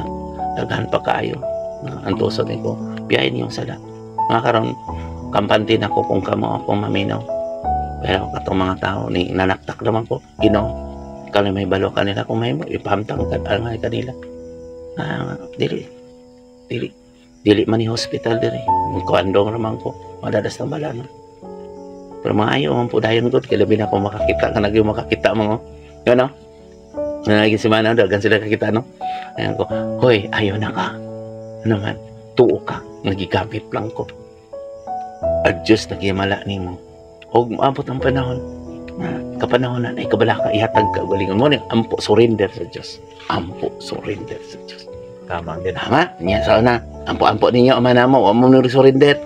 daghan pa kayo antuson ko biyahin yung sala mga karon kampantin ako kung kamo akong maminaw, pero katong mga tao ni nanaktak naman ko Ginoo kami may balo kanila kung may mo ipahamtang ang kanila dili man ni hospital diri magkuandong naman ko madadas na bala no? Pero mga ayaw man po dayon ko kaya labi na ako makakita ka nagyo makakita mo yun no naging simana dagan sila kakita no. Ayan ko, hoy, ayaw na ka. Ano man, tuo ka, nagigamit lang ko. At Diyos nagimala ni mo. Huwag maabot ang panahon. Kapanahon na ay kabala ka, ihatag ka. Galingan mo, ampo, surrender sa Diyos. Ampo, surrender sa Diyos. Tama. Tama? Niya, sa una, ampo ninyo, amana mo, huwag mo nang surrender.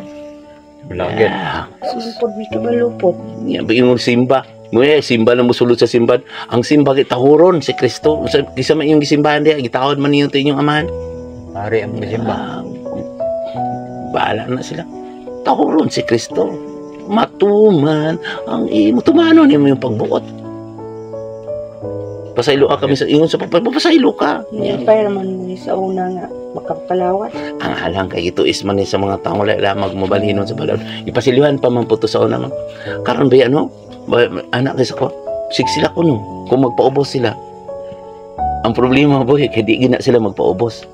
Malangin. Sumpod, may kabalupot. Niya, bigyan mo simba. Muna, simba na musulod sa simbahan. Ang simba, gitahuron si Kristo. Isa man yung simbahan diya, gitahod man niyo inyong amahan. Pare ang simba. Bahala na sila. Tahuron si Kristo. matuman ang imo tumano nimo yung pagbuot. Pasaylo ka kami sa ingon sa papasaylo ka. Inspire man ni sa una nga makapalawat. Ang alang kay ito is man sa mga taong wala lamang mabalhinon sa balon. Ipasilihan pa man puto sa una man. Karon ba ano? Anak kaysa ko. Sila ko no. Kung magpaubos sila. Ang problema boy kay di gina sila magpaubos.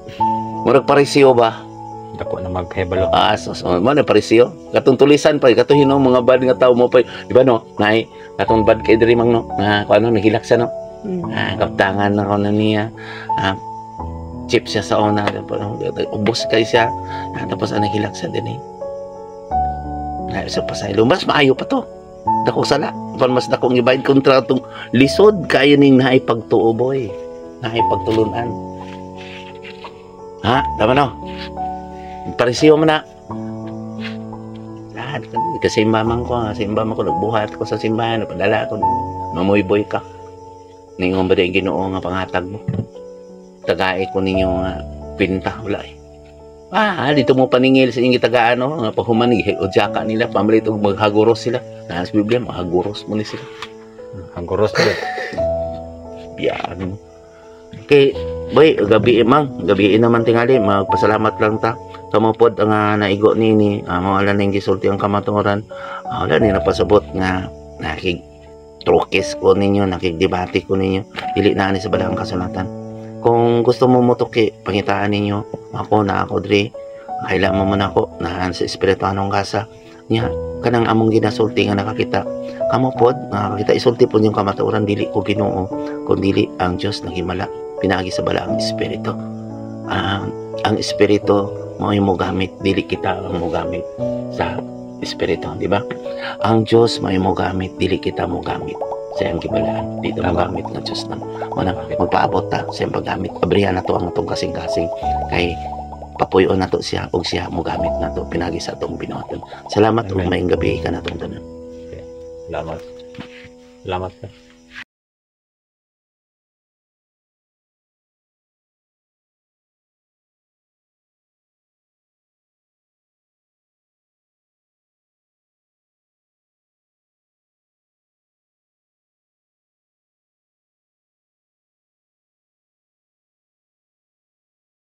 Murag pareseyo ba? Dako na maghebalo. So man pareseyo. Katong tulisan pa katong hino mga bad nga tawo mo pa. Di ba no? Nay, katong bad kay diri mang no. Na kuno nahilak sa no. Kaptangan na ko na niya. Chip siya sa una. Ubos kay siya. Tapos nahilak siya din sa pasaylo. Mas maayo pa to. Dako sala. Mas dakong ibayad kontratong lisod. Kaya ning naipagtuo boy. Naipagtulunan. Ha? Tama no? Parisiyo mo na. Lahat. Kasi mamang ko. Nagbuhat ko sa simbahan. Napadala ko. Mamoy boy ka. Ningon ba din Ginoo nga pangatag mo? Tagaay ko ninyo nga pinta wala dito mo paningil sa inyong tagaan nga pahuman o jaka nila pamalit og maghaguros sila. Sa Biblia maghaguros mo ni sila. Haguros din. Biyan mo. Okay, boy, gabi naman tingali, magpasalamat lang ta. Kamupod ang naigo nini, mawala na yung gisulti ang kamaturan. Wala ni napasabot nga trukis ko ninyo, nakigdebate ko ninyo, dili na ani sa balang kasulatan. Kung gusto mo mutuki, pangitaan ninyo, ako dre, kailan mo man ako, nahan sa espiritu anong kasa, niya, kanang among ginasulti nga nakakita, kamupod, nakakita, isulti po yung kamaturan, dili ko Ginoo, kung dili ang Diyos naghimala, pinagi sa balang espiritu. Ang espiritu, mo gamit, dili kita ang mo gamit sa espiritu, di ba? Ang Diyos may mo gamit, dili kita mo gamit sa iyang gibalaan. Dito mo gamit ng Diyos na magpaabot ta sa iyang paggamit. Abrihan na to ang itong kasing-kasing kay papuyon na to siya o siya mo gamit na to pinagi sa itong binuhaton. Salamat o maing gabi ka na itong tanan. Salamat. Salamat ka.